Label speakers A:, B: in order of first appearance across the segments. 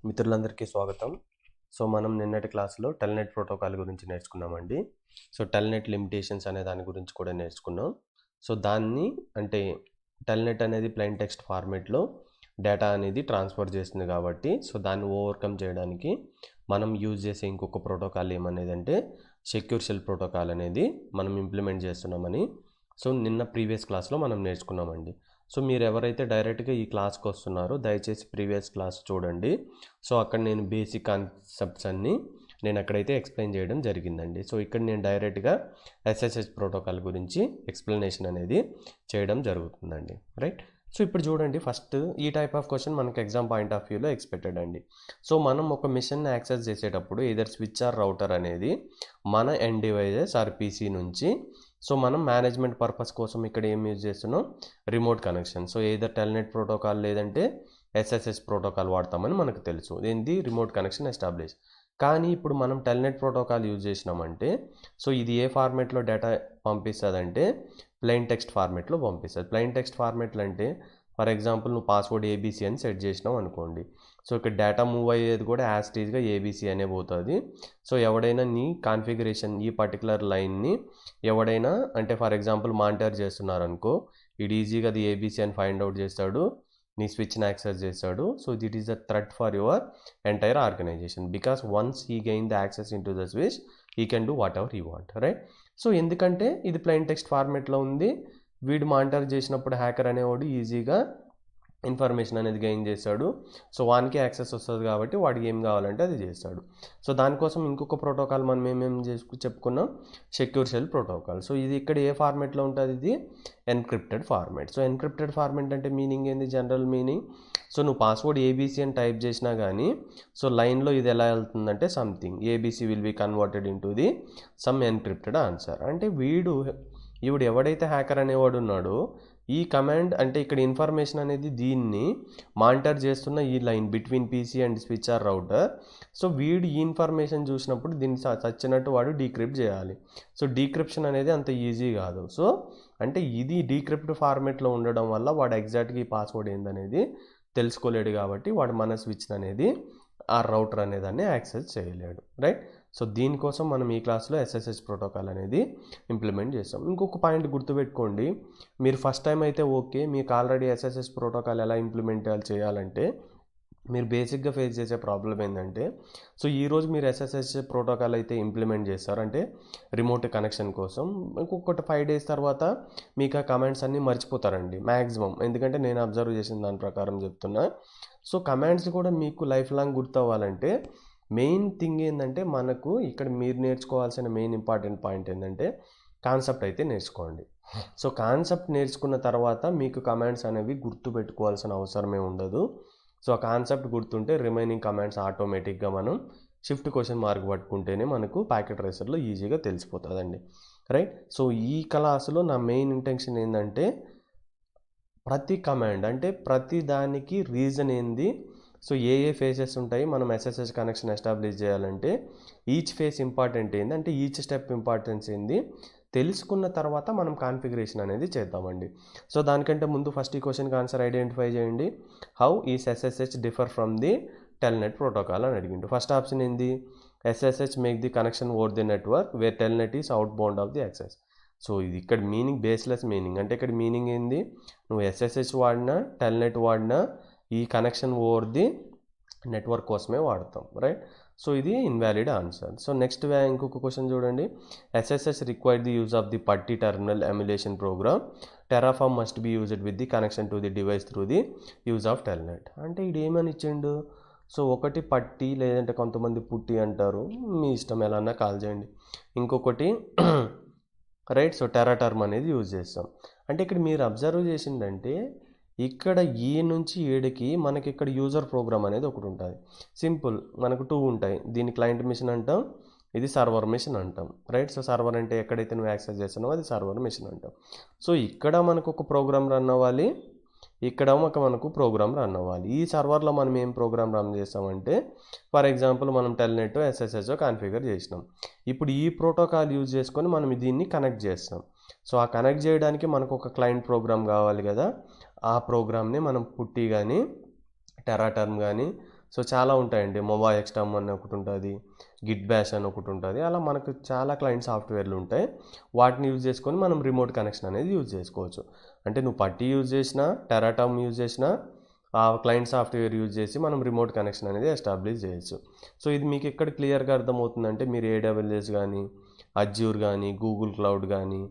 A: మిత్రులందరికీ స్వాగతం. సో, మనం నిన్నటి క్లాస్‌లో టెల్‌నెట్ ప్రోటోకాల్ గురించి నేర్చుకున్నామండి. సో, టెల్‌నెట్ లిమిటేషన్స్ అనే దాని గురించి కూడా నేర్చుకున్నాం. సో, దాన్ని అంటే టెల్‌నెట్ అనేది ప్లెయిన్ టెక్స్ట్ ఫార్మాట్‌లో డేటా అనేది ట్రాన్స్‌ఫర్ చేస్తుంది కాబట్టి, సో, దాన్ని ఓవర్‌కమ్ చేయడానికి మనం యూజ్ చేసే ఇంకొక ప్రోటోకాల్ ఏమనేదంటే సెక్యూర్ షెల్ ప్రోటోకాల్ అనేది మనం ఇంప్లిమెంట్ చేస్తున్నామని సో, నిన్న ప్రీవియస్ క్లాస్‌లో మనం నేర్చుకున్నామండి. సో, మీరు ఎవరైతే డైరెక్ట్‌గా ఈ క్లాస్‌కి వస్తున్నారో దయచేసి ప్రీవియస్ క్లాస్ చూడండి. సో, అక్కడ నేను బేసిక్ కాన్సెప్ట్స్ అన్నీ నేను అక్కడైతే ఎక్స్ప్లెయిన్ చేయడం జరిగిందండి. సో, ఇక్కడ నేను డైరెక్ట్‌గా ఎస్ఎస్హెచ్ ప్రోటోకాల్ గురించి ఎక్స్ప్లెనేషన్ అనేది చేయడం జరుగుతుందండి. రైట్. సో, ఇప్పుడు చూడండి ఫస్ట్ ఈ టైప్ ఆఫ్ క్వశ్చన్ మనకు ఎగ్జామ్ పాయింట్ ఆఫ్ వ్యూలో ఎక్స్పెక్టెడ్ అండి. సో, మనం ఒక మిషన్‌ని యాక్సెస్ చేసేటప్పుడు ఎయిదర్ స్విచ్ ఆర్ రౌటర్ అనేది మన ఎండ్ డివైజెస్ ఆర్ పీసీ నుంచి సో, మనం మేనేజ్మెంట్ పర్పస్ కోసం ఇక్కడ ఏం యూజ్ చేస్తున్నాం remote connection. So, either Telnet protocol లేదంటే ఎస్ఎస్ఎస్ ప్రోటోకాల్ వాడతామని మనకు తెలుసు. ఏంది రిమోట్ కనెక్షన్ ఎస్టాబ్లిష్. కానీ ఇప్పుడు మనం టెల్‌నెట్ ప్రోటోకాల్ యూజ్ చేసినామంటే సో, ఇది ఏ ఫార్మాట్లో డేటా పంపిస్తుందంటే ప్లెయిన్ టెక్స్ట్ ఫార్మాట్లో పంపిస్తుంది. ప్లెయిన్ టెక్స్ట్ ఫార్మాట్లు అంటే ఫర్ ఎగ్జాంపుల్ నువ్వు పాస్వర్డ్ ఏబీసీ అని సెట్ చేసినావు అనుకోండి. సో, ఇక్కడ డేటా మూవ్ అయ్యేది కూడా యాజ్ టీజ్గా ఏబీసీ అనే పోతుంది. సో, ఎవడైనా నీ కాన్ఫిగరేషన్ ఈ పర్టికులర్ లైన్ని ఎవడైనా అంటే ఫర్ ఎగ్జాంపుల్ మానిటర్ చేస్తున్నారనుకో ఇది ఈజీగా అది ఏబీసీ అని ఫైండ్ అవుట్ చేస్తాడు, నీ స్విచ్ని యాక్సెస్ చేస్తాడు. So that is the threat for your entire organization because once he gain the access into the switch he can do whatever he want. Right. So ఎందుకంటే ఇది plain text ఫార్మేట్లో ఉంది, వీడు monitor చేసినప్పుడు hacker అనేవాడు ఈజీగా information అనేది gain చేస్తాడు. So వానికి యాక్సెస్ వస్తుంది కాబట్టి వాడికి ఏం కావాలంటే అది చేస్తాడు. సో దానికోసం ఇంకొక ప్రోటోకాల్ మనం ఏమేమి చెప్పుకున్నాం, సెక్యూర్ షెల్ ప్రోటోకాల్. సో ఇది ఇక్కడ ఏ ఫార్మేట్లో ఉంటుంది, ఇది encrypted format. So encrypted format అంటే మీనింగ్ ఏంది, జనరల్ మీనింగ్. సో నువ్వు పాస్వర్డ్ ఏబీసీ అని టైప్ చేసినా కానీ సో లైన్లో ఇది ఎలా వెళ్తుందంటే something ABC will be converted into the some encrypted answer. అంటే ఈవిడు ఎవడైతే హ్యాకర్ అనేవాడు ఉన్నాడో ఈ కమాండ్ అంటే ఇక్కడ ఇన్ఫర్మేషన్ అనేది దీన్ని మానిటర్ చేస్తున్న ఈ line between PC and switch or router. So వీడు ఈ ఇన్ఫర్మేషన్ చూసినప్పుడు దీన్ని చచ్చినట్టు వాడు డీక్రిప్ట్ చేయాలి. సో డీక్రిప్షన్ అనేది అంత ఈజీ కాదు. సో అంటే ఇది డీక్రిప్ట్ ఫార్మేట్లో ఉండడం వల్ల వాడు ఎగ్జాక్ట్గా ఈ పాస్వర్డ్ ఏందనేది తెలుసుకోలేడు కాబట్టి వాడు మన స్విచ్ అనేది ఆ రౌటర్ అనేదాన్ని యాక్సెస్ చేయలేడు. రైట్. సో దీనికోసం మనం ఈ క్లాస్లో ఎస్ఎస్హెచ్ ప్రోటోకాల్ అనేది ఇంప్లిమెంట్ చేస్తాం. ఇంకొక పాయింట్ గుర్తుపెట్టుకోండి, మీరు ఫస్ట్ టైం అయితే ఓకే, మీకు ఆల్రెడీ ఎస్ఎస్హెచ్ ప్రోటోకాల్ ఎలా ఇంప్లిమెంట్ చేయాలంటే మీరు బేసిక్గా ఫేస్ చేసే ప్రాబ్లం ఏంటంటే సో ఈరోజు మీరు ఎస్ఎస్హెచ్ ప్రోటోకాల్ అయితే ఇంప్లిమెంట్ చేస్తారు అంటే రిమోట్ కనెక్షన్ కోసం, ఇంకొకటి 5 days తర్వాత మీకు ఆ కమాండ్స్ అన్నీ మర్చిపోతారండి మ్యాక్సిమం. ఎందుకంటే నేను అబ్జర్వ్ చేసిన దాని ప్రకారం చెప్తున్నా. సో కమాండ్స్ కూడా మీకు లైఫ్ లాంగ్ గుర్తవ్వాలంటే మెయిన్ థింగ్ ఏంటంటే మనకు ఇక్కడ మీరు నేర్చుకోవాల్సిన మెయిన్ ఇంపార్టెంట్ పాయింట్ ఏంటంటే కాన్సెప్ట్ అయితే నేర్చుకోండి. సో కాన్సెప్ట్ నేర్చుకున్న తర్వాత మీకు కమాండ్స్ అనేవి గుర్తు పెట్టుకోవాల్సిన అవసరమే ఉండదు. సో ఆ కాన్సెప్ట్ గుర్తుంటే రిమైనింగ్ కమాండ్స్ ఆటోమేటిక్గా మనం షిఫ్ట్ క్వశ్చన్ మార్క్ పట్టుకుంటేనే మనకు ప్యాకెట్ రేసర్లో ఈజీగా తెలిసిపోతుందండి. రైట్. సో ఈ క్లాసులో నా మెయిన్ ఇంటెన్షన్ ఏంటంటే ప్రతి కమాండ్ అంటే ప్రతి దానికి రీజన్ ఏంది, సో ఏ ఫేసెస్ ఉంటాయి మనం ఎస్ఎస్హెచ్ కనెక్షన్ ఎస్టాబ్లిష్ చేయాలంటే ఈచ్ ఫేస్ ఇంపార్టెంట్ ఏంది అంటే ఈచ్ స్టెప్ ఇంపార్టెన్స్ ఏంది తెలుసుకున్న తర్వాత మనం కాన్ఫిగరేషన్ అనేది చేద్దామండి. సో దానికంటే ముందు ఫస్ట్ ఈ క్వశ్చన్కి ఆన్సర్ ఐడెంటిఫై చేయండి. How is SSH differ from the Telnet protocol అని అడిగిండు. ఫస్ట్ ఆప్షన్ ఏంది, SSH make the connection over the network where Telnet is outbound of the access. So ఇది ఇక్కడ మీనింగ్ బేస్లెస్ మీనింగ్. అంటే ఇక్కడ meaning ఏంది, నువ్వు ఎస్ఎస్హెచ్ వాడినా టెల్నెట్ వాడినా ఈ కనెక్షన్ ఓవర్ ది నెట్వర్క్ కోసమే వాడతాం. రైట్. సో ఇది ఇన్వాలిడ్ ఆన్సర్. సో నెక్స్ట్ ఇంకొక క్వశ్చన్ చూడండి, SSH required the use of the PuTTY terminal emulation program, Terraform must be used with the connection to the device through the use of telnet. అంటే ఇది ఏమని ఇచ్చిండు, so ఒకటి పట్టి లేదంటే కొంతమంది పుట్టి అంటారు, మీ ఇష్టం ఎలా అన్నా కాల్ చేయండి. ఇంకొకటి రైట్. సో టెరాటర్మ్ అనేది యూజ్ చేస్తాం. అంటే ఇక్కడ మీరు అబ్జర్వ్ చేసిందంటే ఇక్కడ ఈ నుంచి ఏడుకి మనకి ఇక్కడ యూజర్ ప్రోగ్రామ్ అనేది ఒకటి ఉంటుంది. సింపుల్, మనకు 2 ఉంటాయి. దీన్ని క్లయింట్ మిషన్ అంటాం, ఇది సర్వర్ మిషన్ అంటాం. రైట్. సో సర్వర్ అంటే ఎక్కడైతే నువ్వు యాక్సెస్ చేస్తున్నావో అది సర్వర్ మిషన్ అంటాం. సో ఇక్కడ మనకు ఒక ప్రోగ్రామ్ రన్ అవ్వాలి, ఇక్కడ మనకు ప్రోగ్రామ్ రన్ అవ్వాలి. ఈ సర్వర్లో మనం ఏం ప్రోగ్రామ్ రన్ చేస్తామంటే ఫర్ ఎగ్జాంపుల్ మనం టెల్నెట్ ఎస్ఎస్హెచ్ కాన్ఫిగర్ చేసినాం. ఇప్పుడు ఈ ప్రోటోకాల్ యూజ్ చేసుకొని మనం దీన్ని కనెక్ట్ చేస్తాం. సో ఆ కనెక్ట్ చేయడానికి మనకు ఒక క్లయింట్ ప్రోగ్రామ్ కావాలి కదా, ఆ ప్రోగ్రామ్ని మనం పుట్టి కానీ టెరాటర్మ్ కానీ సో చాలా ఉంటాయండి. మొబా ఎక్స్టమ్ అని ఒకటి ఉంటుంది, గిట్ బ్యాష్ అని ఒకటి ఉంటుంది. అలా మనకు చాలా క్లయింట్ సాఫ్ట్వేర్లు ఉంటాయి. వాటిని యూజ్ చేసుకొని మనం రిమోట్ కనెక్షన్ అనేది యూజ్ చేసుకోవచ్చు. అంటే నువ్వు పట్టి యూజ్ చేసినా, టెరాటమ్ యూజ్ చేసినా, ఆ క్లయింట్ సాఫ్ట్వేర్ యూజ్ చేసి మనం రిమోట్ కనెక్షన్ అనేది ఎస్టాబ్లిష్ చేయొచ్చు. సో ఇది మీకు ఎక్కడ క్లియర్గా అర్థమవుతుందంటే మీరు ఏడబ్ల్యూఎస్ కానీ, అజ్యూర్ కానీ, గూగుల్ క్లౌడ్ కానీ,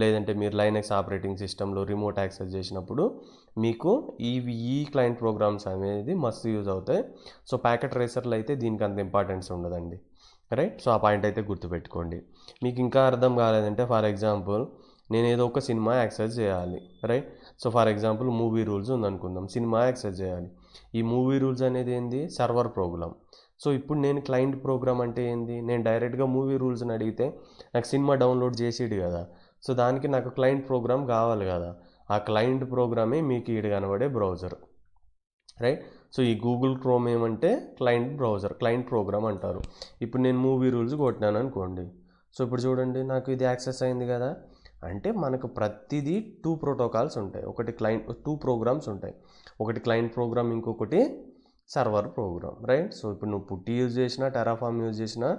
A: లేదంటే మీరు లైనక్స్ ఆపరేటింగ్ సిస్టంలో రిమోట్ యాక్సెస్ చేసినప్పుడు మీకు ఈ క్లయింట్ ప్రోగ్రామ్స్ అనేది మస్తు యూజ్ అవుతాయి. సో ప్యాకెట్ ట్రేసర్లు అయితే దీనికి అంత ఇంపార్టెన్స్ ఉండదండి, రైట్. సో ఆ పాయింట్ అయితే గుర్తుపెట్టుకోండి. మీకు ఇంకా అర్థం కాలేదంటే ఫర్ ఎగ్జాంపుల్ నేను ఏదో ఒక సినిమా యాక్సెస్ చేయాలి, right. So for example movie rules ఉందనుకుందాం, సినిమా యాక్సెస్ చేయాలి. ఈ మూవీ రూల్స్ అనేది ఏంది, సర్వర్ ప్రోగ్రామ్. సో ఇప్పుడు నేను క్లయింట్ ప్రోగ్రామ్ అంటే ఏంది, నేను డైరెక్ట్గా మూవీ రూల్స్ని అడిగితే నాకు సినిమా డౌన్లోడ్ చేసేది కదా. సో దానికి నాకు క్లయింట్ ప్రోగ్రామ్ కావాలి కదా. ఆ క్లయింట్ ప్రోగ్రామే మీకు ఈడ కనబడే బ్రౌజర్, రైట్. సో ఈ గూగుల్ క్రోమ్ ఏమంటే క్లయింట్ బ్రౌజర్, క్లయింట్ ప్రోగ్రామ్ అంటారు. ఇప్పుడు నేను మూవీ రూల్స్ కొట్టినాను అనుకోండి. సో ఇప్పుడు చూడండి నాకు ఇది యాక్సెస్ అయింది కదా. అంటే మనకు ప్రతిదీ 2 ప్రోటోకాల్స్ ఉంటాయి, ఒకటి క్లయింట్ 2 ప్రోగ్రామ్స్ ఉంటాయి, ఒకటి క్లయింట్ ప్రోగ్రామ్, ఇంకొకటి సర్వర్ ప్రోగ్రామ్, రైట్. సో ఇప్పుడు నువ్వు పుట్టి యూజ్ చేసినా, టెరాఫామ్ యూజ్ చేసినా,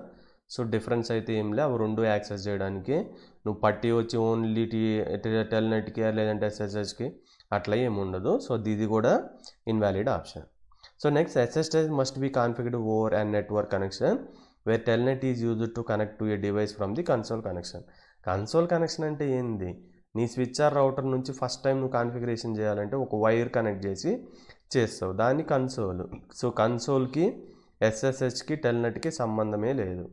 A: సో డిఫరెన్స్ అయితే ఏం లే. అవి రెండు యాక్సెస్ చేయడానికి నువ్వు పట్టి వచ్చి ఓన్లీ టెల్నెట్కి లేదంటే ఎస్ఎస్హెచ్కి అట్లా ఏమి ఉండదు. సో ఇది కూడా invalid option. So next, SSH must be configured over and network connection where Telnet is used to connect to a device from the console connection. Console connection అంటే ఏంది, నీ స్విచ్ ఆర్ రౌటర్ నుంచి first time నువ్వు configuration చేయాలంటే ఒక wire connect చేసి చేస్తావు, దాన్ని కన్సోల్. సో కన్సోల్కి ఎస్ఎస్హెచ్కి టెల్నెట్కి సంబంధమే లేదు.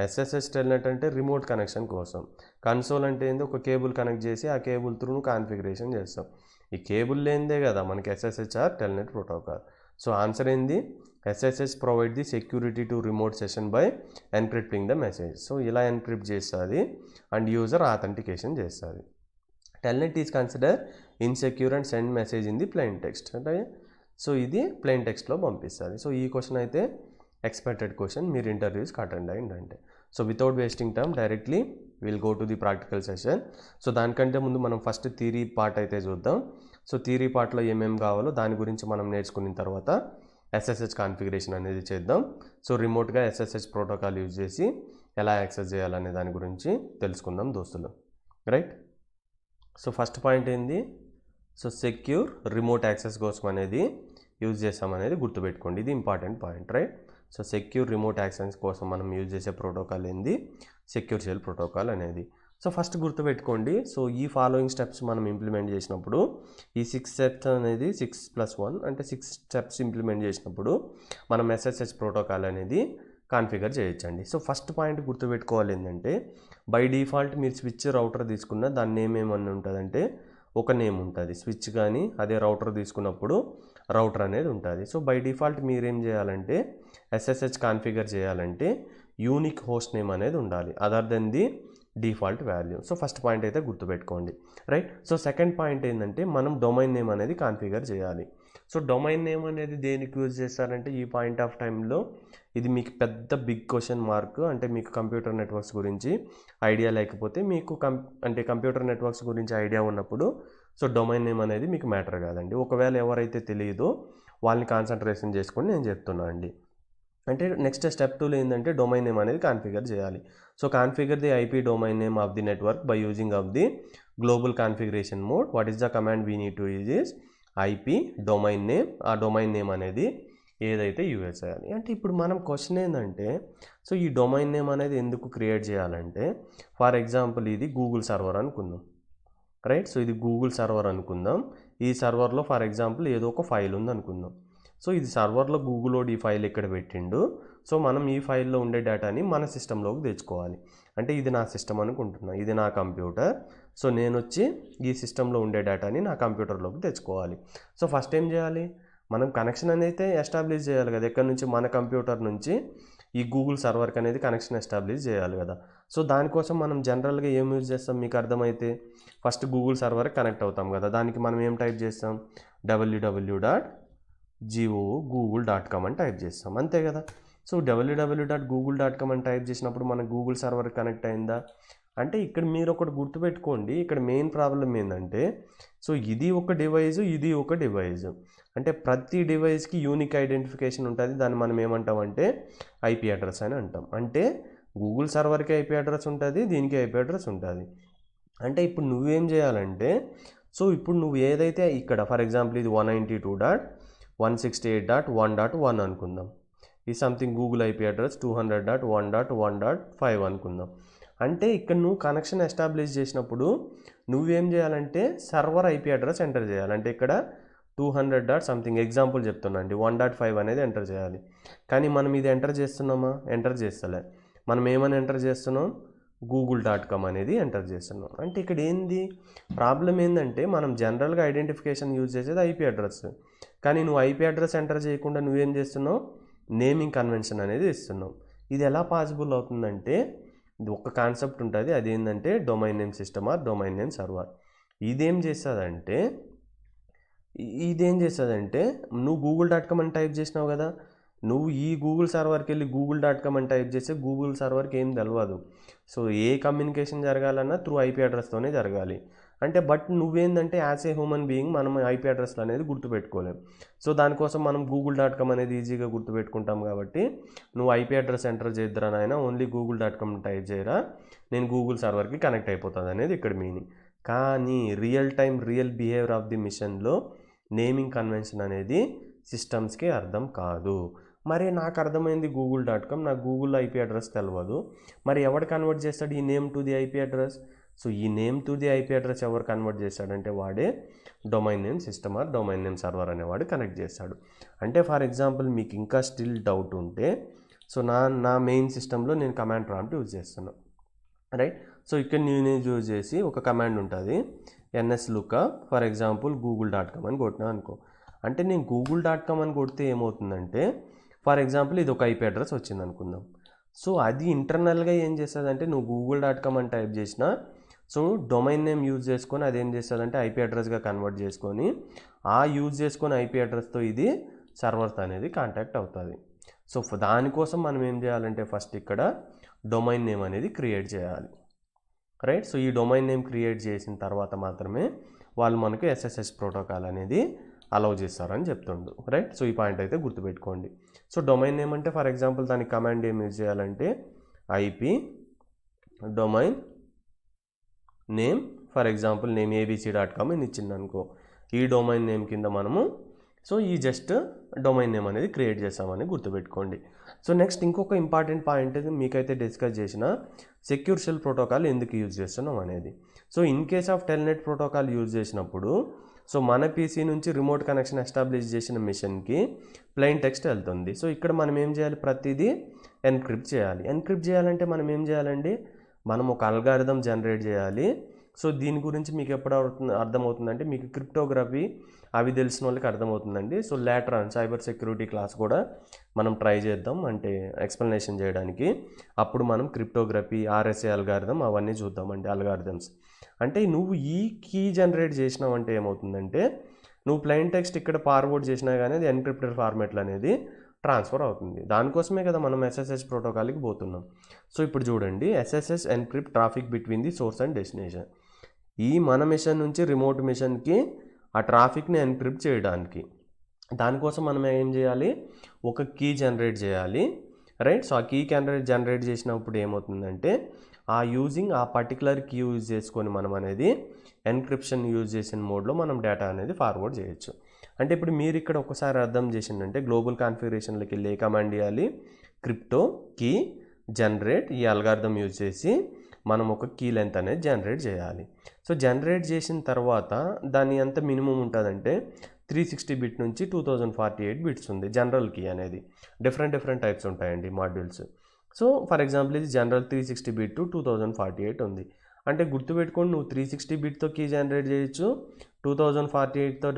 A: ఎస్ఎస్హెచ్ టెల్నెట్ అంటే రిమోట్ కనెక్షన్ కోసం, కన్సోల్ అంటే ఏంది, ఒక కేబుల్ కనెక్ట్ చేసి ఆ కేబుల్ త్రూ నువ్వు కాన్ఫిగరేషన్ చేస్తావు. ఈ కేబుల్ లేనిదే కదా మనకి SSH or telnet protocol. So answer ఏంది, SSH provide the security to remote session by encrypting the message. So ఇలా ఎన్క్రిప్ట్ చేస్తుంది అండ్ యూజర్ ఆథెంటికేషన్ చేస్తుంది. Telnet is consider insecure and send message in the plain text అంటే, so ఇది plain టెక్స్ట్లో పంపిస్తుంది. So ఈ question అయితే expected question, మీరు ఇంటర్వ్యూస్కి అటెండ్ అయ్యిందంటే. So without wasting time directly will go to the practical session. So దానికంటే ముందు మనం ఫస్ట్ థియరీ పార్ట్ అయితే చూద్దాం. సో థియరీ పార్ట్లో ఏమేమి కావాలో దాని గురించి మనం నేర్చుకున్న తర్వాత SSH కాన్ఫిగరేషన్ అనేది చేద్దాం. సో రిమోట్గా SSH ప్రోటోకాల్ యూజ్ చేసి ఎలా యాక్సెస్ చేయాలనే దాని గురించి తెలుసుకుందాం దోస్తులు, రైట్. సో ఫస్ట్ పాయింట్ ఏంది, సో సెక్యూర్ రిమోట్ యాక్సెస్ కోసం అనేది యూజ్ చేస్తామనేది గుర్తుపెట్టుకోండి, ఇది important point, right. So secure remote access కోసం మనం యూజ్ చేసే ప్రోటోకాల్ ఏంది, సెక్యూర్ షెల్ ప్రోటోకాల్ అనేది. సో ఫస్ట్ గుర్తుపెట్టుకోండి. సో ఈ ఫాలోయింగ్ స్టెప్స్ మనం ఇంప్లిమెంట్ చేసినప్పుడు, ఈ 6 స్టెప్స్ అనేది 6+1 అంటే 6 స్టెప్స్ ఇంప్లిమెంట్ చేసినప్పుడు మనం SSH ప్రోటోకాల్ అనేది కాన్ఫిగర్ చేయొచ్చండి. సో ఫస్ట్ పాయింట్ గుర్తుపెట్టుకోవాలి ఏంటంటే, బై డిఫాల్ట్ మీరు స్విచ్ రౌటర్ తీసుకున్న దాని నేమ్ ఏమన్నా ఉంటుందంటే ఒక నేమ్ ఉంటుంది. స్విచ్ కానీ అదే రౌటర్ తీసుకున్నప్పుడు రౌటర్ అనేది ఉంటుంది. సో బై డిఫాల్ట్ మీరేం చేయాలంటే SSH కాన్ఫిగర్ చేయాలంటే యూనిక్ హోస్ట్ నేమ్ అనేది ఉండాలి, other than the default value. So first point అయితే గుర్తుపెట్టుకోండి, రైట్. సో సెకండ్ పాయింట్ ఏంటంటే మనం డొమైన్ నేమ్ అనేది కాన్ఫిగర్ చేయాలి. సో డొమైన్ నేమ్ అనేది దేనికి యూజ్ చేస్తారంటే ఈ పాయింట్ ఆఫ్ టైంలో ఇది మీకు పెద్ద బిగ్ క్వశ్చన్ మార్క్. అంటే మీకు కంప్యూటర్ నెట్వర్క్స్ గురించి ఐడియా లేకపోతే, మీకు అంటే కంప్యూటర్ నెట్వర్క్స్ గురించి ఐడియా ఉన్నప్పుడు సో డొమైన్ నేమ్ అనేది మీకు మ్యాటర్ కాదండి. ఒకవేళ ఎవరైతే తెలియదో వాళ్ళని కాన్సన్ట్రేషన్ చేసుకొని నేను చెప్తున్నా అండి. అంటే నెక్స్ట్ స్టెప్ 2లో ఏంటంటే డొమైన్ నేమ్ అనేది కాన్ఫిగర్ చేయాలి. So configure the IP domain name of the network by using of the global configuration mode. What is the command we need to use is IP domain name. ఆ domain name అనేది ఏదైతే use చేయాలి. అంటే ఇప్పుడు మనం question ఏంటంటే, so ఈ domain name అనేది ఎందుకు క్రియేట్ చేయాలంటే, ఫర్ ఎగ్జాంపుల్ ఇది గూగుల్ సర్వర్ అనుకుందాం, రైట్. సో ఇది గూగుల్ సర్వర్ అనుకుందాం. ఈ సర్వర్లో ఫర్ ఎగ్జాంపుల్ ఏదో ఒక ఫైల్ ఉంది అనుకుందాం. సో ఇది సర్వర్లో గూగులోడ్ ఈ ఫైల్ ఇక్కడ పెట్టిండు. సో మనం ఈ ఫైల్లో ఉండే డేటాని మన సిస్టంలోకి తెచ్చుకోవాలి. అంటే ఇది నా సిస్టమ్ అనుకుంటున్నా, ఇది నా కంప్యూటర్. సో నేను వచ్చి ఈ సిస్టంలో ఉండే డేటాని నా కంప్యూటర్లోకి తెచ్చుకోవాలి. సో ఫస్ట్ ఏం చేయాలి, మనం కనెక్షన్ అనేది ఎస్టాబ్లిష్ చేయాలి కదా. ఎక్కడి నుంచి, మన కంప్యూటర్ నుంచి ఈ గూగుల్ సర్వర్కి అనేది కనెక్షన్ ఎస్టాబ్లిష్ చేయాలి కదా. సో దానికోసం మనం జనరల్గా ఏం యూజ్ చేస్తాం మీకు అర్థమైతే, ఫస్ట్ గూగుల్ సర్వర్కి కనెక్ట్ అవుతాం కదా. దానికి మనం ఏం టైప్ చేస్తాం, www.google.com అని టైప్ చేస్తాం, అంతే కదా. సో www.google.com అని టైప్ చేసినప్పుడు మన గూగుల్ సర్వర్ కనెక్ట్ అయిందా, అంటే ఇక్కడ మీరు ఒకటి గుర్తుపెట్టుకోండి, ఇక్కడ మెయిన్ ప్రాబ్లం ఏంటంటే, సో ఇది ఒక డివైజు, ఇది ఒక డివైజు. అంటే ప్రతి డివైస్కి యూనిక్ ఐడెంటిఫికేషన్ ఉంటుంది. దాన్ని మనం ఏమంటామంటే ఐపీ అడ్రస్ అని అంటాం. అంటే గూగుల్ సర్వర్కి ఐపీ అడ్రస్ ఉంటుంది, దీనికి ఐపీ అడ్రస్ ఉంటుంది. అంటే ఇప్పుడు నువ్వేం చేయాలంటే, సో ఇప్పుడు నువ్వు ఏదైతే ఇక్కడ ఫర్ ఎగ్జాంపుల్ ఇది 192.168.1.1 అనుకుందాం. ఈ సంథింగ్ గూగుల్ ఐపీ అడ్రస్ 200.1.1.5 అనుకుందాం. అంటే ఇక్కడ నువ్వు కనెక్షన్ ఎస్టాబ్లిష్ చేసినప్పుడు నువ్వేం చేయాలంటే సర్వర్ ఐపీ అడ్రస్ ఎంటర్ చేయాలి. అంటే ఇక్కడ 200. సంథింగ్ ఎగ్జాంపుల్ చెప్తున్నా అండి, 1.5 అనేది ఎంటర్ చేయాలి. కానీ మనం ఇది ఎంటర్ చేస్తున్నామా? ఎంటర్ చేస్తలే. మనం ఏమని ఎంటర్ చేస్తున్నాం? google.com అనేది ఎంటర్ చేస్తున్నాం. అంటే ఇక్కడ ఏంది ప్రాబ్లం ఏంటంటే, మనం జనరల్గా ఐడెంటిఫికేషన్ యూజ్ చేసేది ఐపీ అడ్రస్. కానీ నువ్వు ఐపీ అడ్రస్ ఎంటర్ చేయకుండా నువ్వేం చేస్తున్నావు? నేమింగ్ కన్వెన్షన్ అనేది ఇస్తున్నావు. ఇది ఎలా పాసిబుల్ అవుతుందంటే, ఇది ఒక కాన్సెప్ట్ ఉంటుంది, అదేంటంటే domain name system or domain name server. ఇదేం చేస్తుందంటే నువ్వు google.com అని టైప్ చేసినావు కదా, నువ్వు ఈ గూగుల్ సర్వర్కి వెళ్ళి google.com అని టైప్ చేస్తే గూగుల్ సర్వర్కి ఏం తెలియదు. సో ఏ కమ్యూనికేషన్ జరగాలన్నా త్రూ ఐపీ అడ్రస్తోనే జరగాలి. అంటే బట్ నువ్వేందంటే యాజ్ ఏ హ్యూమన్ బీయింగ్ మనం ఐపీ అడ్రస్లు అనేది గుర్తుపెట్టుకోలేం. సో దానికోసం మనం google.com అనేది ఈజీగా గుర్తుపెట్టుకుంటాం. కాబట్టి నువ్వు ఐపీ అడ్రస్ ఎంటర్ చేద్దురా నాయన, ఓన్లీ google.com టైప్ చేయరా, నేను గూగుల్ సర్వర్కి కనెక్ట్ అయిపోతుంది అనేది ఇక్కడ మీనింగ్. కానీ రియల్ బిహేవియర్ ఆఫ్ ది మిషన్లో నేమింగ్ కన్వెన్షన్ అనేది సిస్టమ్స్కి అర్థం కాదు. మరి నాకు అర్థమైంది google.com, నాకు గూగుల్ ఐపీ అడ్రస్ తెలియదు. మరి ఎవడు కన్వర్ట్ చేస్తాడు ఈ name to the IP address? So ఈ name to the IP address ఎవరు కన్వర్ట్ చేస్తాడంటే వాడే domain name system or domain name server అనేవాడు కనెక్ట్ చేస్తాడు. అంటే ఫర్ ఎగ్జాంపుల్ మీకు ఇంకా స్టిల్ డౌట్ ఉంటే, సో నా మెయిన్ సిస్టంలో నేను కమాండ్ ప్రాంప్ట్ యూజ్ చేస్తున్నాను, రైట్. సో ఇక్కడ నేను యూజ్ చేసి ఒక కమాండ్ ఉంటుంది, nslookup ఫర్ ఎగ్జాంపుల్ google.com అని కొట్టినా అనుకో. అంటే నేను google.com అని కొడితే ఏమవుతుందంటే, ఫర్ ఎగ్జాంపుల్ ఇది ఒక ఐపీ అడ్రస్ వచ్చింది అనుకుందాం. సో అది ఇంటర్నల్గా ఏం చేస్తుందంటే, నువ్వు google.com అని టైప్ చేసినా సో డొమైన్ నేమ్ యూజ్ చేసుకొని అదేం చేస్తుందంటే ఐపీ అడ్రస్గా కన్వర్ట్ చేసుకొని ఆ యూజ్ చేసుకొని ఐపీ అడ్రస్తో ఇది సర్వర్స్ అనేది కాంటాక్ట్ అవుతుంది. సో దానికోసం మనం ఏం చేయాలంటే ఫస్ట్ ఇక్కడ డొమైన్ నేమ్ అనేది క్రియేట్ చేయాలి, రైట్. సో ఈ డొమైన్ నేమ్ క్రియేట్ చేసిన తర్వాత మాత్రమే వాళ్ళు మనకు SSH ప్రోటోకాల్ అనేది అలౌ చేస్తారని చెప్తుండు, రైట్. సో ఈ పాయింట్ అయితే గుర్తుపెట్టుకోండి. సో డొమైన్ నేమ్ అంటే ఫర్ ఎగ్జాంపుల్ దానికి కమాండ్ ఏం యూజ్ చేయాలంటే IP domain name for example name abc.com అని ఇచ్చింది అనుకో. ఈ డొమైన్ నేమ్ కింద మనము సో ఈ జస్ట్ డొమైన్ నేమ్ అనేది క్రియేట్ చేస్తామని గుర్తుపెట్టుకోండి. సో నెక్స్ట్ ఇంకొక ఇంపార్టెంట్ పాయింట్ మీకైతే డిస్కస్ చేసిన సెక్యూర్ షెల్ ప్రోటోకాల్ ఎందుకు యూజ్ చేస్తున్నాం అనేది. So in case of Telnet protocol use చేసినప్పుడు సో మన పీసీ నుంచి రిమోట్ కనెక్షన్ ఎస్టాబ్లిష్ చేసిన మిషన్కి ప్లెయిన్ టెక్స్ట్ వెళ్తుంది. సో ఇక్కడ మనం ఏం చేయాలి? ప్రతిదీ ఎన్క్రిప్ట్ చేయాలి. ఎన్క్రిప్ట్ చేయాలంటే మనం ఏం చేయాలండి? మనం ఒక అల్గారిథం జనరేట్ చేయాలి. సో దీని గురించి మీకు ఎప్పుడు అర్థమవుతుందంటే, మీకు క్రిప్టోగ్రఫీ అవి తెలిసిన వాళ్ళకి అర్థమవుతుందండి. So later on cyber security class కూడా మనం ట్రై చేద్దాం, అంటే ఎక్స్ప్లెనేషన్ చేయడానికి. అప్పుడు మనం క్రిప్టోగ్రఫీ, RSA అల్గారిథం అవన్నీ చూద్దామండి. అల్గారిథమ్స్ అంటే నువ్వు ఈ కీ జనరేట్ చేసినావు అంటే ఏమవుతుందంటే, నువ్వు ప్లెయిన్ టెక్స్ట్ ఇక్కడ ఫార్వర్డ్ చేసినా కానీ అది ఎన్క్రిప్టెడ్ ఫార్మాట్లో అనేది ట్రాన్స్ఫర్ అవుతుంది. దానికోసమే కదా మనం SSH ప్రోటోకాల్కి పోతున్నాం. సో ఇప్పుడు చూడండి, SSH encrypt traffic between the source and destination. ఈ మన మిషన్ నుంచి రిమోట్ మిషన్కి ఆ ట్రాఫిక్ని ఎన్క్రిప్ట్ చేయడానికి, దానికోసం మనం ఏం చేయాలి? ఒక కీ జనరేట్ చేయాలి, రైట్. సో ఆ కీ జనరేట్ చేసినప్పుడు ఏమవుతుందంటే, ఆ పర్టికులర్ కీ యూజ్ చేసుకొని మనం అనేది ఎన్క్రిప్షన్ యూజ్ చేసిన మోడ్లో మనం డేటా అనేది ఫార్వర్డ్ చేయొచ్చు. అంటే ఇప్పుడు మీరు ఇక్కడ ఒకసారి అర్థం చేసిందంటే, గ్లోబల్ కాన్ఫిగరేషన్లోకి వెళ్ళి ఏ కమాండ్ ఇవ్వాలి? Crypto key generate. ఈ అల్గారిథం యూజ్ చేసి మనం ఒక కీ లెంత్ అనేది జనరేట్ చేయాలి. సో జనరేట్ చేసిన తర్వాత దాని ఎంత మినిమం ఉంటుందంటే 360 బిట్ నుంచి 2048 బిట్స్ ఉంది జనరల్ కీ అనేది. డిఫరెంట్ టైప్స్ ఉంటాయండి మాడ్యూల్స్. సో ఫర్ ఎగ్జాంపుల్ ఇది జనరల్ 360 బిట్ టు 2048 ఉంది. అంటే గుర్తుపెట్టుకోండి, నువ్వు 360 బిట్తో కీ జనరేట్ చేయొచ్చు, 2048తో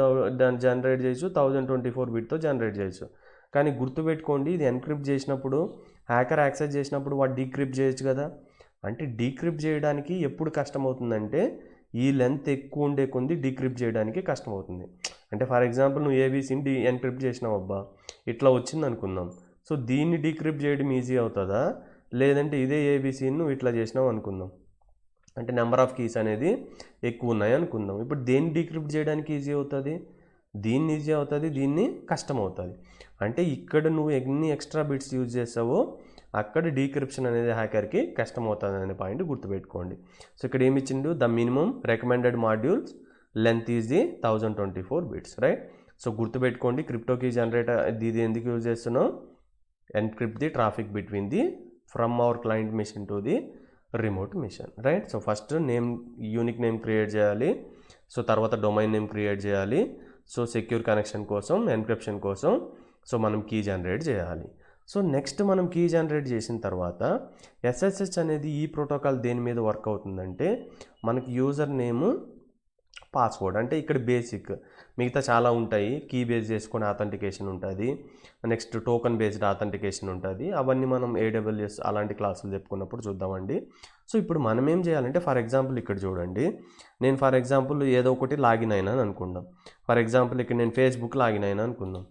A: జనరేట్ చేయొచ్చు, 1024 బిట్తో జనరేట్ చేయొచ్చు. కానీ గుర్తుపెట్టుకోండి, ఇది ఎన్క్రిప్ట్ చేసినప్పుడు హ్యాకర్ యాక్సెస్ చేసినప్పుడు వాడు డీక్రిప్ట్ చేయొచ్చు కదా. అంటే డీక్రిప్ట్ చేయడానికి ఎప్పుడు కష్టమవుతుందంటే, ఈ లెంత్ ఎక్కువ ఉండే కొంది డీక్రిప్ట్ చేయడానికి కష్టమవుతుంది. అంటే ఫర్ ఎగ్జాంపుల్ నువ్వు ఏబీసీని ఎన్క్రిప్ట్ చేసినావు అబ్బా, ఇట్లా వచ్చింది అనుకుందాం. సో దీన్ని డీక్రిప్ట్ చేయడం ఈజీ అవుతుందా? లేదంటే ఇదే ఏబీసీని నువ్వు ఇట్లా చేసినావు అనుకుందాం, అంటే నెంబర్ ఆఫ్ కీస్ అనేది ఎక్కువ ఉన్నాయి అనుకుందాం. ఇప్పుడు దేన్ని డీక్రిప్ట్ చేయడానికి ఈజీ అవుతుంది, దీన్ని ఈజీ అవుతుంది, దీన్ని కష్టం అవుతుంది. అంటే ఇక్కడ నువ్వు ఎన్ని ఎక్స్ట్రా బిట్స్ యూజ్ చేస్తావో అక్కడ డీక్రిప్షన్ అనేది హ్యాకర్కి కష్టం అవుతుంది అనే పాయింట్ గుర్తుపెట్టుకోండి. సో ఇక్కడ ఏమి ఇచ్చిండు, the minimum recommended modulus length is the 1024 bits, right. So గుర్తుపెట్టుకోండి, క్రిప్టో కీ జనరేటర్ ఇది ఎందుకు యూజ్ చేస్తున్నావు, encrypt the traffic between the from our client machine to the remote machine, right. So first name, unique name create చేయాలి, so తర్వాత domain name create చేయాలి, so secure connection కోసం, encryption కోసం so మనం key generate చేయాలి. So next మనం key generate చేసిన తర్వాత ఎస్ఎస్హెచ్ అనేది ఈ ప్రోటోకాల్ దేని మీద వర్క్ అవుతుందంటే మనకి యూజర్ నేమ్, పాస్వర్డ్ అంటే ఇక్కడ బేసిక్, మిగతా చాలా ఉంటాయి, కీ బేస్ చేసుకొని ఆథెంటికేషన్ ఉంటుంది, నెక్స్ట్ టోకన్ బేస్డ్ ఆథెంటికేషన్ ఉంటుంది, అవన్నీ మనం AWS అలాంటి క్లాసులు చెప్పుకున్నప్పుడు చూద్దామండి. సో ఇప్పుడు మనం ఏం చేయాలంటే ఫర్ ఎగ్జాంపుల్ ఇక్కడ చూడండి, నేను ఫర్ ఎగ్జాంపుల్ ఏదో ఒకటి లాగిన్ అయినాను అనుకుందాం. ఫర్ ఎగ్జాంపుల్ ఇక్కడ నేను ఫేస్బుక్ లాగిన్ అయినా అనుకుందాం,